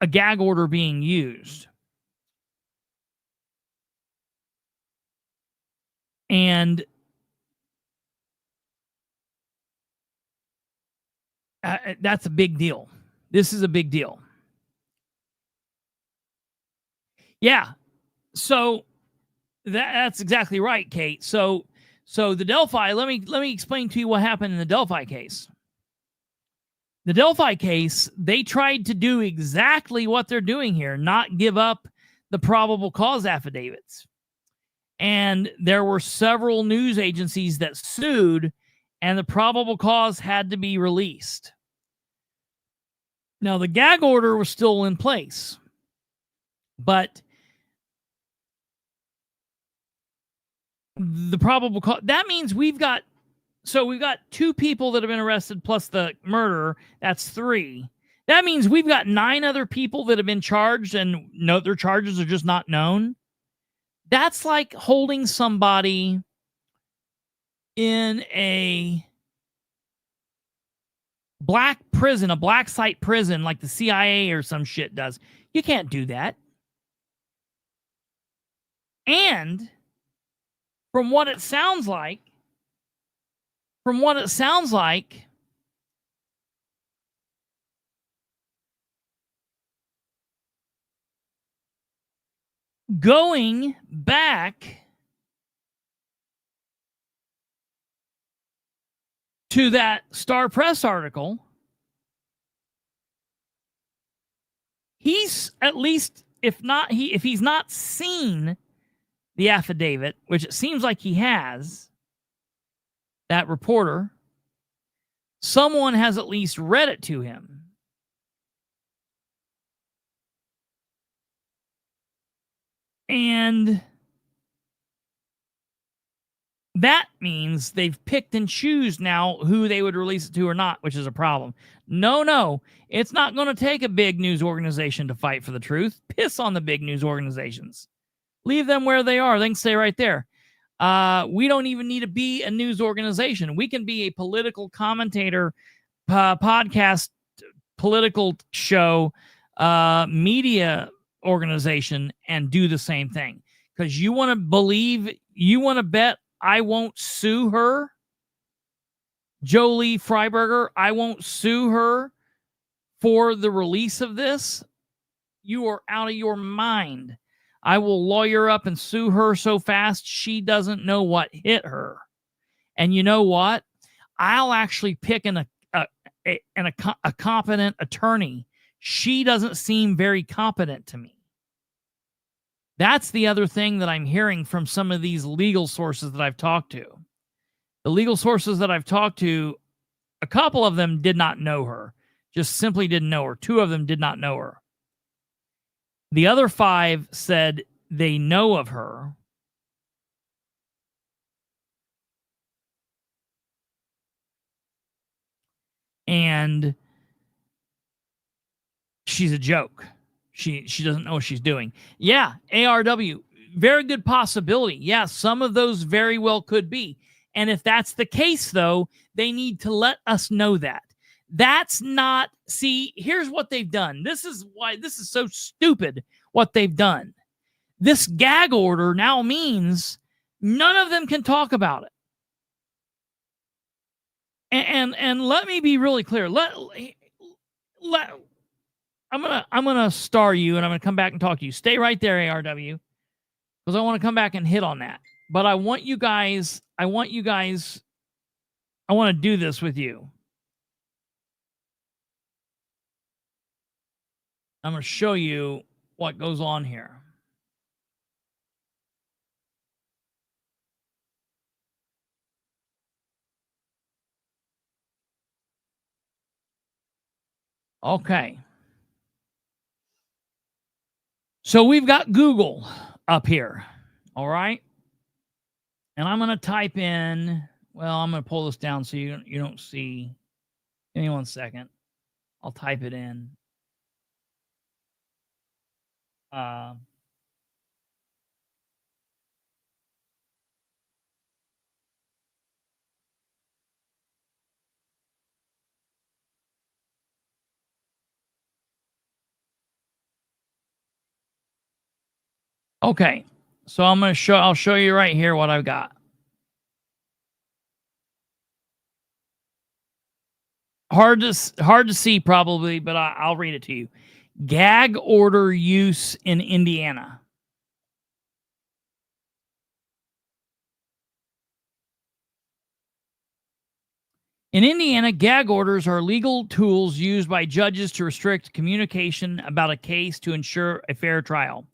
a gag order being used. And that's a big deal. This is a big deal. Yeah. So that's exactly right, Kate. So the Delphi, let me explain to you what happened in the Delphi case. The Delphi case, they tried to do exactly what they're doing here, not give up the probable cause affidavits. And there were several news agencies that sued, and the probable cause had to be released. Now, the gag order was still in place, but the probable cause, that means we've got 2 people that have been arrested plus the murderer. That's 3. That means we've got 9 other people that have been charged and their charges are just not known. That's like holding somebody in a black prison, a black site prison like the CIA or some shit does. You can't do that. And from what it sounds like, going back to that Star Press article, he's at least, if he's not seen the affidavit, which it seems like he has, that reporter, someone has at least read it to him. And that means they've picked and choose now who they would release it to or not, which is a problem. No, it's not going to take a big news organization to fight for the truth. Piss on the big news organizations. Leave them where they are. They can stay right there. We don't even need to be a news organization. We can be a political commentator, podcast, political show, media organization, and do the same thing. Because you want to bet I won't sue her, Joelle Freiburger, I won't sue her for the release of this? You are out of your mind. I will lawyer up and sue her so fast she doesn't know what hit her. And you know what? I'll actually pick a competent attorney. She doesn't seem very competent to me. That's the other thing that I'm hearing from some of these legal sources that I've talked to. The legal sources that I've talked to, a couple of them did not know her. Just simply didn't know her. 2 of them did not know her. The other 5 said they know of her. And she's a joke. She doesn't know what she's doing. Yeah, ARW, very good possibility. Yeah, some of those very well could be. And if that's the case, though, they need to let us know that. That's not, see, here's what they've done. This is why this is so stupid, what they've done. This gag order now means none of them can talk about it. And let me be really clear. I'm gonna star you, and I'm gonna come back and talk to you. Stay right there, ARW, because I want to come back and hit on that. But I want to do this with you. I'm gonna show you what goes on here. Okay. So we've got Google up here. All right. And I'm going to type in, well, I'm going to pull this down so you don't see. Give me 1 second. I'll type it in. Okay. So I'll show you right here what I've got. Hard to see probably, but I'll read it to you. Gag order use in Indiana. In Indiana, gag orders are legal tools used by judges to restrict communication about a case to ensure a fair trial.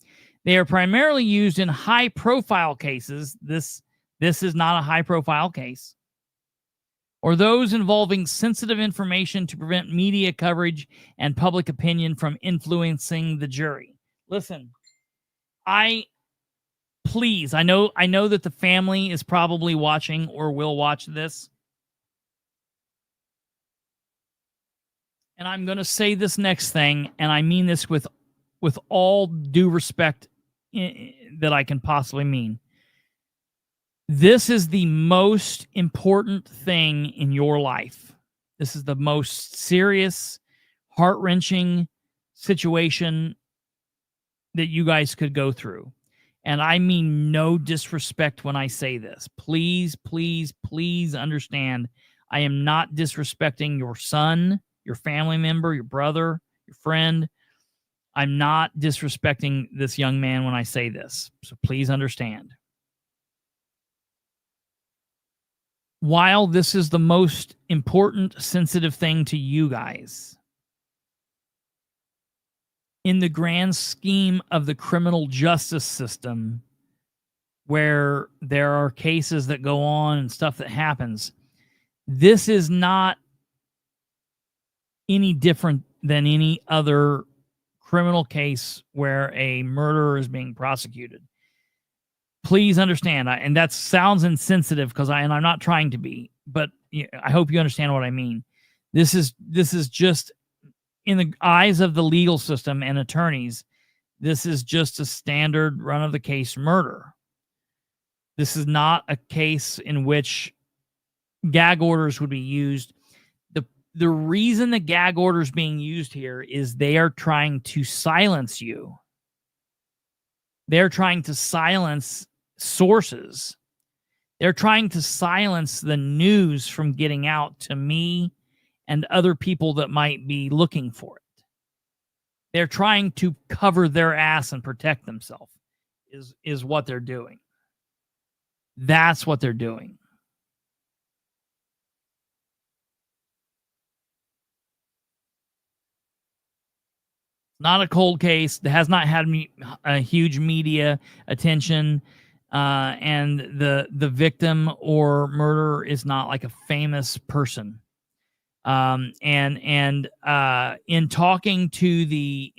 They are primarily used in high-profile cases. This is not a high-profile case. Or those involving sensitive information to prevent media coverage and public opinion from influencing the jury. Listen, I know that the family is probably watching or will watch this. And I'm going to say this next thing, and I mean this with all due respect that I can possibly mean. This is the most important thing in your life. This is the most serious, heart-wrenching situation that you guys could go through. And I mean no disrespect when I say this. Please, please, please understand, I am not disrespecting your son, your family member, your brother, your friend. I'm not disrespecting this young man when I say this. So please understand. While this is the most important, sensitive thing to you guys, in the grand scheme of the criminal justice system, where there are cases that go on and stuff that happens, this is not any different than any other criminal case where a murderer is being prosecuted. Please understand, and that sounds insensitive and I'm not trying to be, but I hope you understand what I mean. This is just, in the eyes of the legal system and attorneys, this is just a standard run-of-the-case murder. This is not a case in which gag orders would be used. The reason the gag order is being used here is they are trying to silence you. They're trying to silence sources. They're trying to silence the news from getting out to me and other people that might be looking for it. They're trying to cover their ass and protect themselves is what they're doing. That's what they're doing. Not a cold case. It has not had a huge media attention, and the victim or murderer is not like a famous person. In talking to the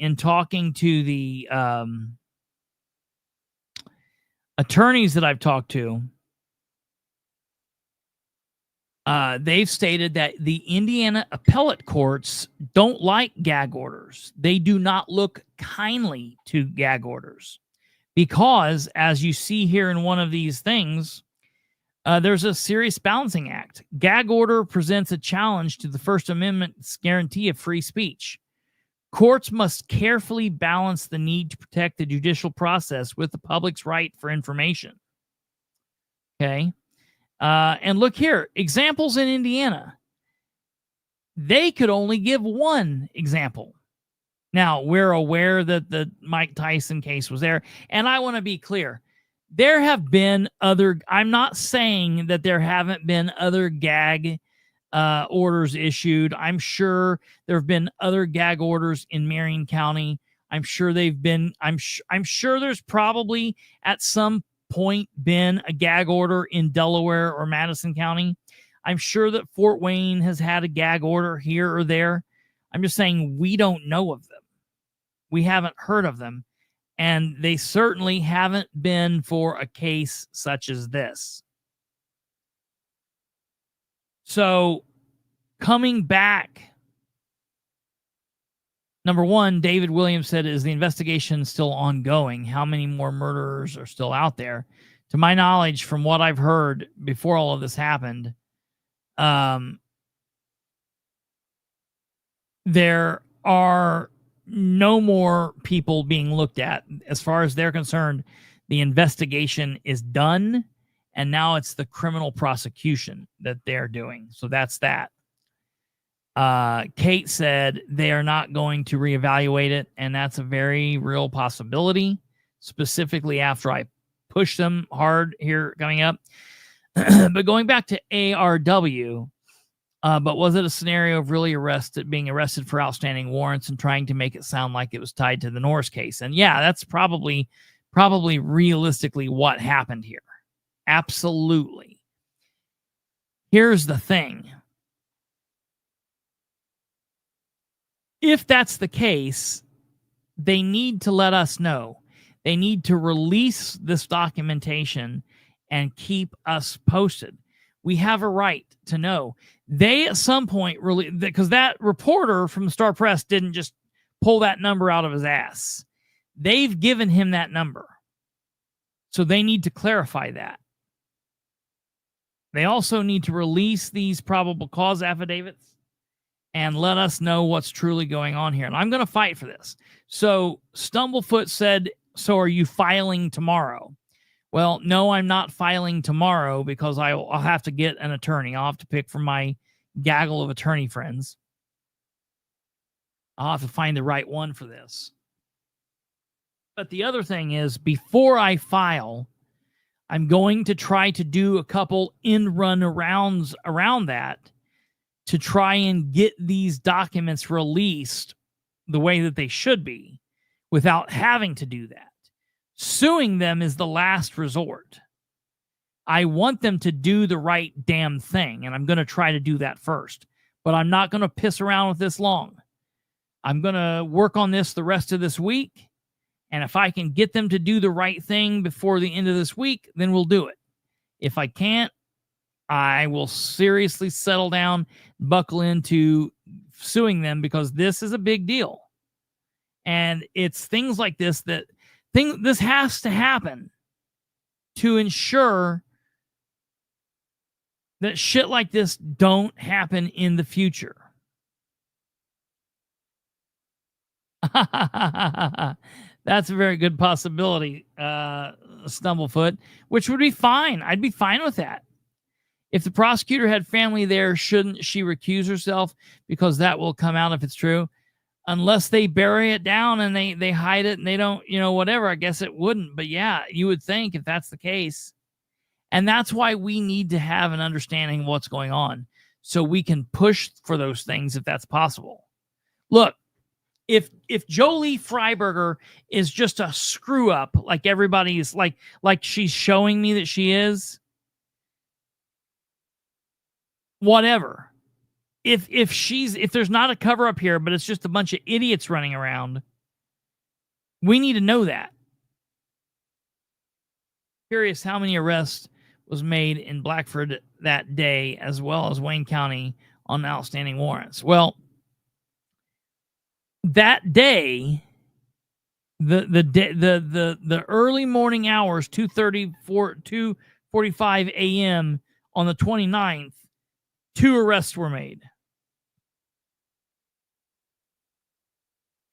attorneys that I've talked to, they've stated that the Indiana appellate courts don't like gag orders. They do not look kindly to gag orders because, as you see here in one of these things, there's a serious balancing act. Gag order presents a challenge to the First Amendment's guarantee of free speech. Courts must carefully balance the need to protect the judicial process with the public's right for information. Okay. And look here, examples in Indiana. They could only give one example. Now, we're aware that the Mike Tyson case was there. And I want to be clear. There have been other, I'm not saying that there haven't been other gag orders issued. I'm sure there have been other gag orders in Marion County. I'm sure they've been, I'm sure there's probably at some point been a gag order in Delaware or Madison County. I'm sure that Fort Wayne has had a gag order here or there. I'm just saying we don't know of them. We haven't heard of them. And they certainly haven't been for a case such as this. So coming back, number one, David Williams said, is the investigation still ongoing? How many more murderers are still out there? To my knowledge, from what I've heard before all of this happened, there are no more people being looked at. As far as they're concerned, the investigation is done, and now it's the criminal prosecution that they're doing. So that's that. Kate said they are not going to reevaluate it, and that's a very real possibility, specifically after I push them hard here coming up. But going back to ARW, but was it a scenario of really being arrested for outstanding warrants and trying to make it sound like it was tied to the Norris case? And yeah, that's probably realistically what happened here. Absolutely. Here's the thing. If that's the case, they need to let us know. They need to release this documentation and keep us posted. We have a right to know. They at some point really, because that reporter from the Star Press didn't just pull that number out of his ass. They've given him that number. So they need to clarify that. They also need to release these probable cause affidavits and let us know what's truly going on here. And I'm going to fight for this. So Stumblefoot said, so are you filing tomorrow? Well, no, I'm not filing tomorrow because I'll have to get an attorney. I'll have to pick from my gaggle of attorney friends. I'll have to find the right one for this. But the other thing is, before I file, I'm going to try to do a couple in-run rounds around that to try and get these documents released the way that they should be without having to do that. Suing them is the last resort. I want them to do the right damn thing, and I'm going to try to do that first. But I'm not going to piss around with this long. I'm going to work on this the rest of this week, and if I can get them to do the right thing before the end of this week, then we'll do it. If I can't, I will seriously settle down, buckle into suing them, because this is a big deal. And it's things like this this has to happen to ensure that shit like this don't happen in the future. That's a very good possibility, Stumblefoot, which would be fine. I'd be fine with that. If the prosecutor had family there, shouldn't she recuse herself? Because that will come out if it's true. Unless they bury it down and they hide it and they don't, whatever, I guess it wouldn't. But yeah, you would think if that's the case. And that's why we need to have an understanding of what's going on so we can push for those things if that's possible. Look, if Joelle Freiburger is just a screw up, like everybody's like she's showing me that she is, whatever. If there's not a cover up here, but it's just a bunch of idiots running around, we need to know that. Curious how many arrests was made in Blackford that day, as well as Wayne County, on outstanding warrants. Well, that day, the early morning hours, 2:45 a.m. on the 29th, 2 arrests were made.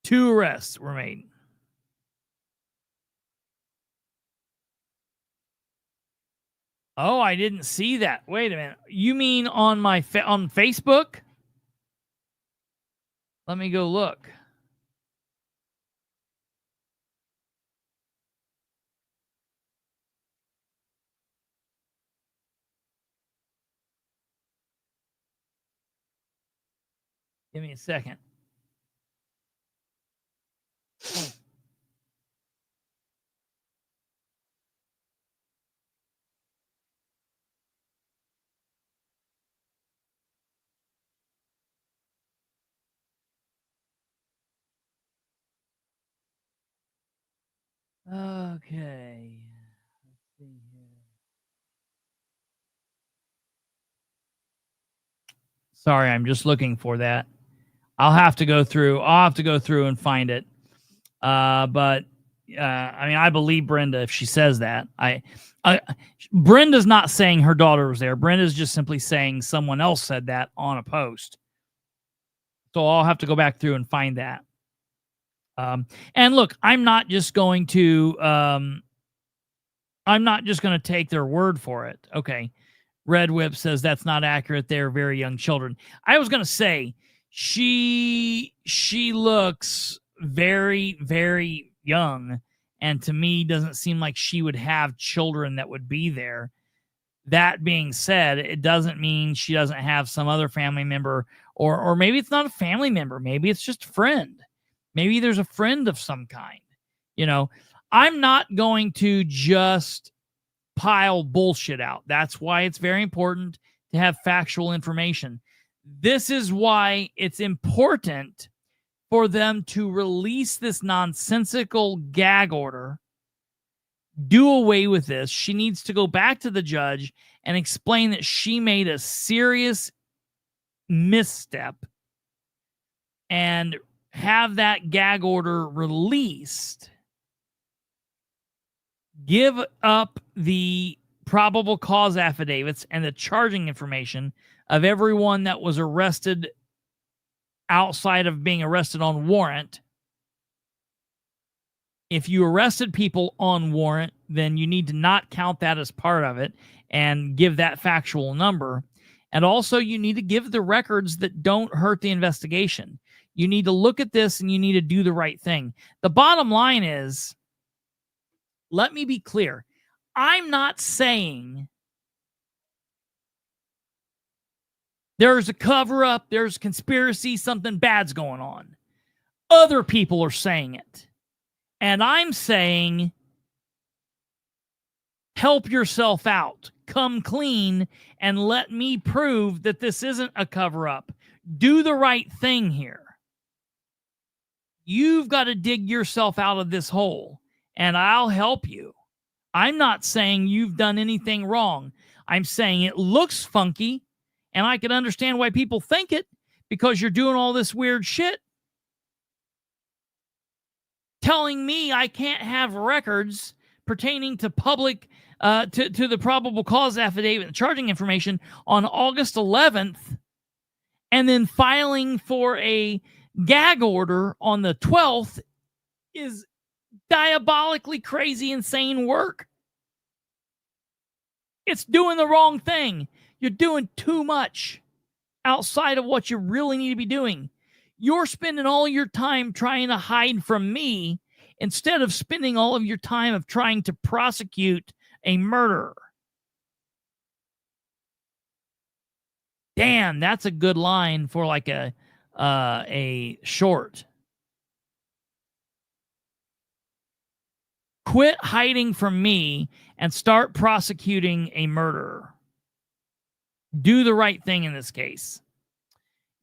2 arrests were made. Oh, I didn't see that. Wait a minute. You mean on my on Facebook? Let me go look. Give me a second. Okay. Let's see here. Sorry, I'm just looking for that. I'll have to go through and find it. But I mean, I believe Brenda if she says that. Brenda's not saying her daughter was there. Brenda's just simply saying someone else said that on a post. So I'll have to go back through and find that. And look, I'm not just going to take their word for it. Okay. Red Whip says that's not accurate. They're very young children. I was going to say she looks very, very young, and to me doesn't seem like she would have children that would be there. That being said, it doesn't mean she doesn't have some other family member, or maybe it's not a family member. Maybe it's just a friend. Maybe there's a friend of some kind. You know, I'm not going to just pile bullshit out. That's why it's very important to have factual information. This is why it's important for them to release this nonsensical gag order. Do away with this. She needs to go back to the judge and explain that she made a serious misstep and have that gag order released. Give up the probable cause affidavits and the charging information of everyone that was arrested outside of being arrested on warrant. If you arrested people on warrant, then you need to not count that as part of it and give that factual number. And also, you need to give the records that don't hurt the investigation. You need to look at this and you need to do the right thing. The bottom line is, let me be clear. I'm not saying there's a cover-up, there's conspiracy, something bad's going on. Other people are saying it. And I'm saying, help yourself out. Come clean and let me prove that this isn't a cover-up. Do the right thing here. You've got to dig yourself out of this hole, and I'll help you. I'm not saying you've done anything wrong. I'm saying it looks funky, and I can understand why people think it because you're doing all this weird shit. Telling me I can't have records pertaining to public, to the probable cause affidavit and charging information on August 11th, and then filing for a gag order on the 12th is diabolically crazy, insane work. It's doing the wrong thing. You're doing too much outside of what you really need to be doing. You're spending all your time trying to hide from me instead of spending all of your time of trying to prosecute a murderer. Damn, that's a good line for like a short. Quit hiding from me and start prosecuting a murderer. Do the right thing in this case.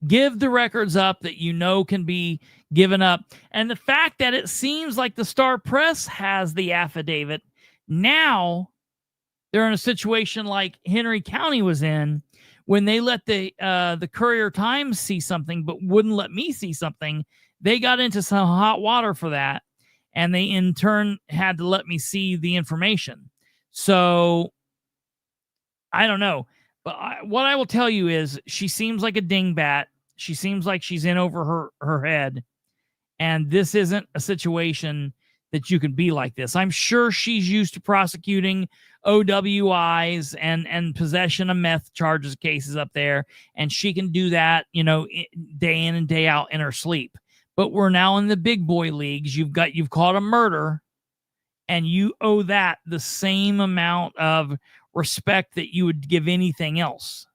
Give the records up that you know can be given up. And the fact that it seems like the Star Press has the affidavit, now they're in a situation like Henry County was in when they let the Courier Times see something but wouldn't let me see something. They got into some hot water for that, and they in turn had to let me see the information. So I don't know. But what I will tell you is she seems like a dingbat. She seems like she's in over her head. And this isn't a situation that you can be like this. I'm sure she's used to prosecuting OWIs and possession of meth charges cases up there, and she can do that, day in and day out in her sleep. But we're now in the big boy leagues. You've caught a murder, and you owe that the same amount of respect that you would give anything else.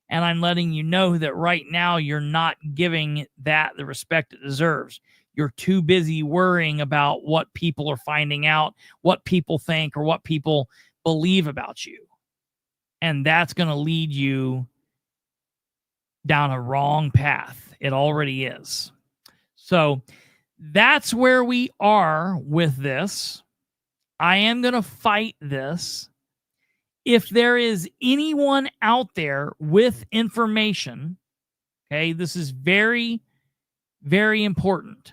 And I'm letting you know that right now you're not giving that the respect it deserves. You're too busy worrying about what people are finding out, what people think, or what people believe about you. And that's going to lead you down a wrong path. It already is. So that's where we are with this. I am going to fight this. If there is anyone out there with information, okay, this is very, very important.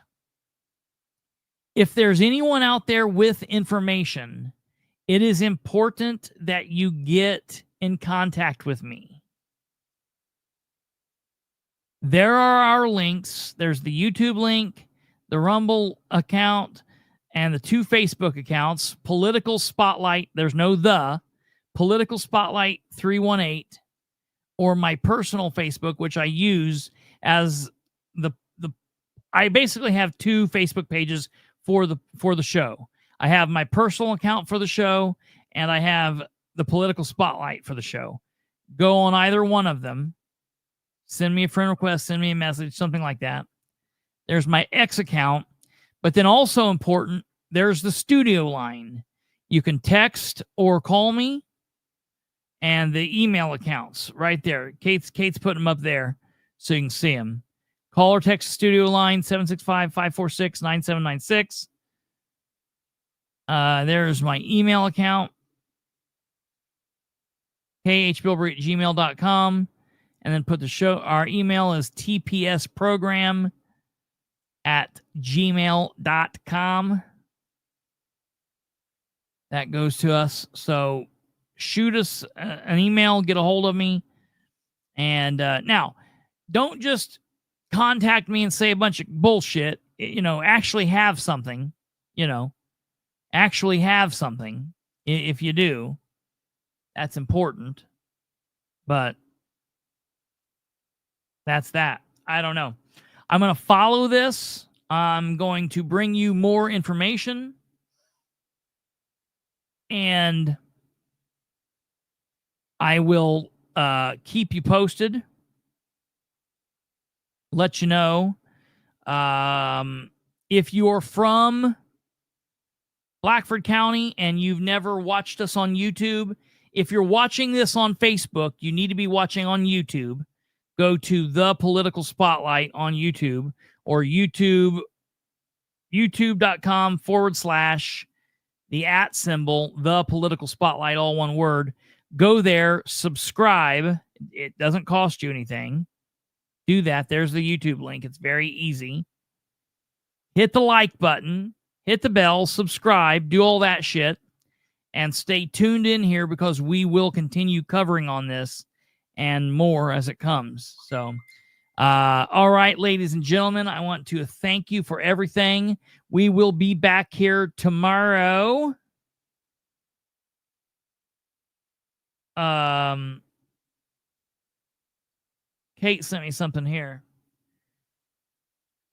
If there's anyone out there with information, it is important that you get in contact with me. There are our links. There's the YouTube link, the Rumble account, and the 2 Facebook accounts. Political Spotlight, there's no the. Political Spotlight 318, or my personal Facebook, which I use as I basically have 2 Facebook pages for the show. I have my personal account for the show, and I have the Political Spotlight for the show. Go on either one of them. Send me a friend request, send me a message, something like that. There's my X account, but then also important, there's the studio line. You can text or call me, and the email accounts right there. Kate's putting them up there so you can see them. Call or text the studio line, 765-546-9796. There's my email account, khbilbrey@gmail.com. And then put the show. Our email is tpsprogram@gmail.com. That goes to us. So shoot us an email, get a hold of me. And now, don't just contact me and say a bunch of bullshit. Actually have something. Actually have something. If you do, that's important. But that's that. I don't know. I'm going to follow this. I'm going to bring you more information. And I will keep you posted. Let you know. If you're from Blackford County and you've never watched us on YouTube, if you're watching this on Facebook, you need to be watching on YouTube. Go to The Political Spotlight on YouTube, or youtube.com/the @ The Political Spotlight, all one word. Go there, subscribe. It doesn't cost you anything. Do that. There's the YouTube link. It's very easy. Hit the like button, hit the bell, subscribe, do all that shit, and stay tuned in here because we will continue covering on this and more as it comes. So, all right, ladies and gentlemen, I want to thank you for everything. We will be back here tomorrow. Kate sent me something here.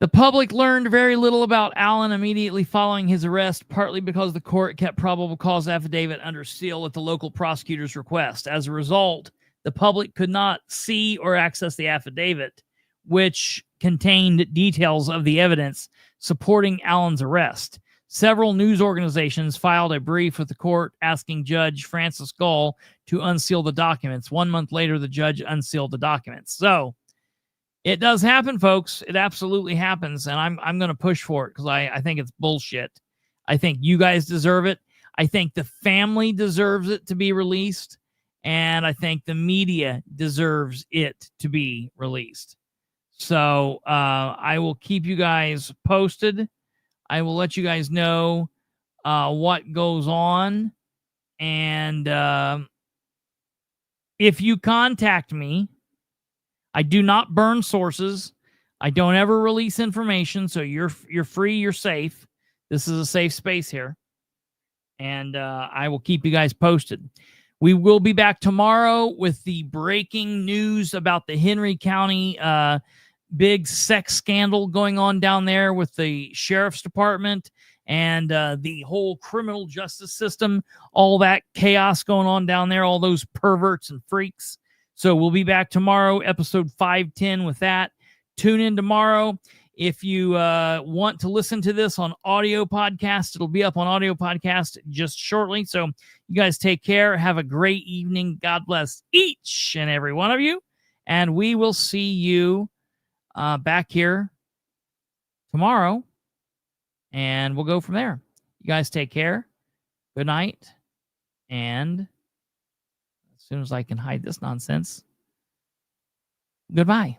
The public learned very little about Allen immediately following his arrest, partly because the court kept probable cause affidavit under seal at the local prosecutor's request. As a result, the public could not see or access the affidavit, which contained details of the evidence supporting Allen's arrest. Several news organizations filed a brief with the court asking Judge Francis Gall to unseal the documents. 1 month later, the judge unsealed the documents. So it does happen, folks. It absolutely happens, and I'm going to push for it because I think it's bullshit. I think you guys deserve it. I think the family deserves it to be released, and I think the media deserves it to be released. So I will keep you guys posted. I will let you guys know what goes on. And if you contact me, I do not burn sources. I don't ever release information, so you're free, you're safe. This is a safe space here. And I will keep you guys posted. We will be back tomorrow with the breaking news about the Henry County big sex scandal going on down there with the sheriff's department and the whole criminal justice system, all that chaos going on down there, all those perverts and freaks. So we'll be back tomorrow, episode 510 with that. Tune in tomorrow. If you want to listen to this on audio podcast, it'll be up on audio podcast just shortly. So you guys take care. Have a great evening. God bless each and every one of you. And we will see you back here tomorrow. And we'll go from there. You guys take care. Good night. And as soon as I can hide this nonsense, goodbye.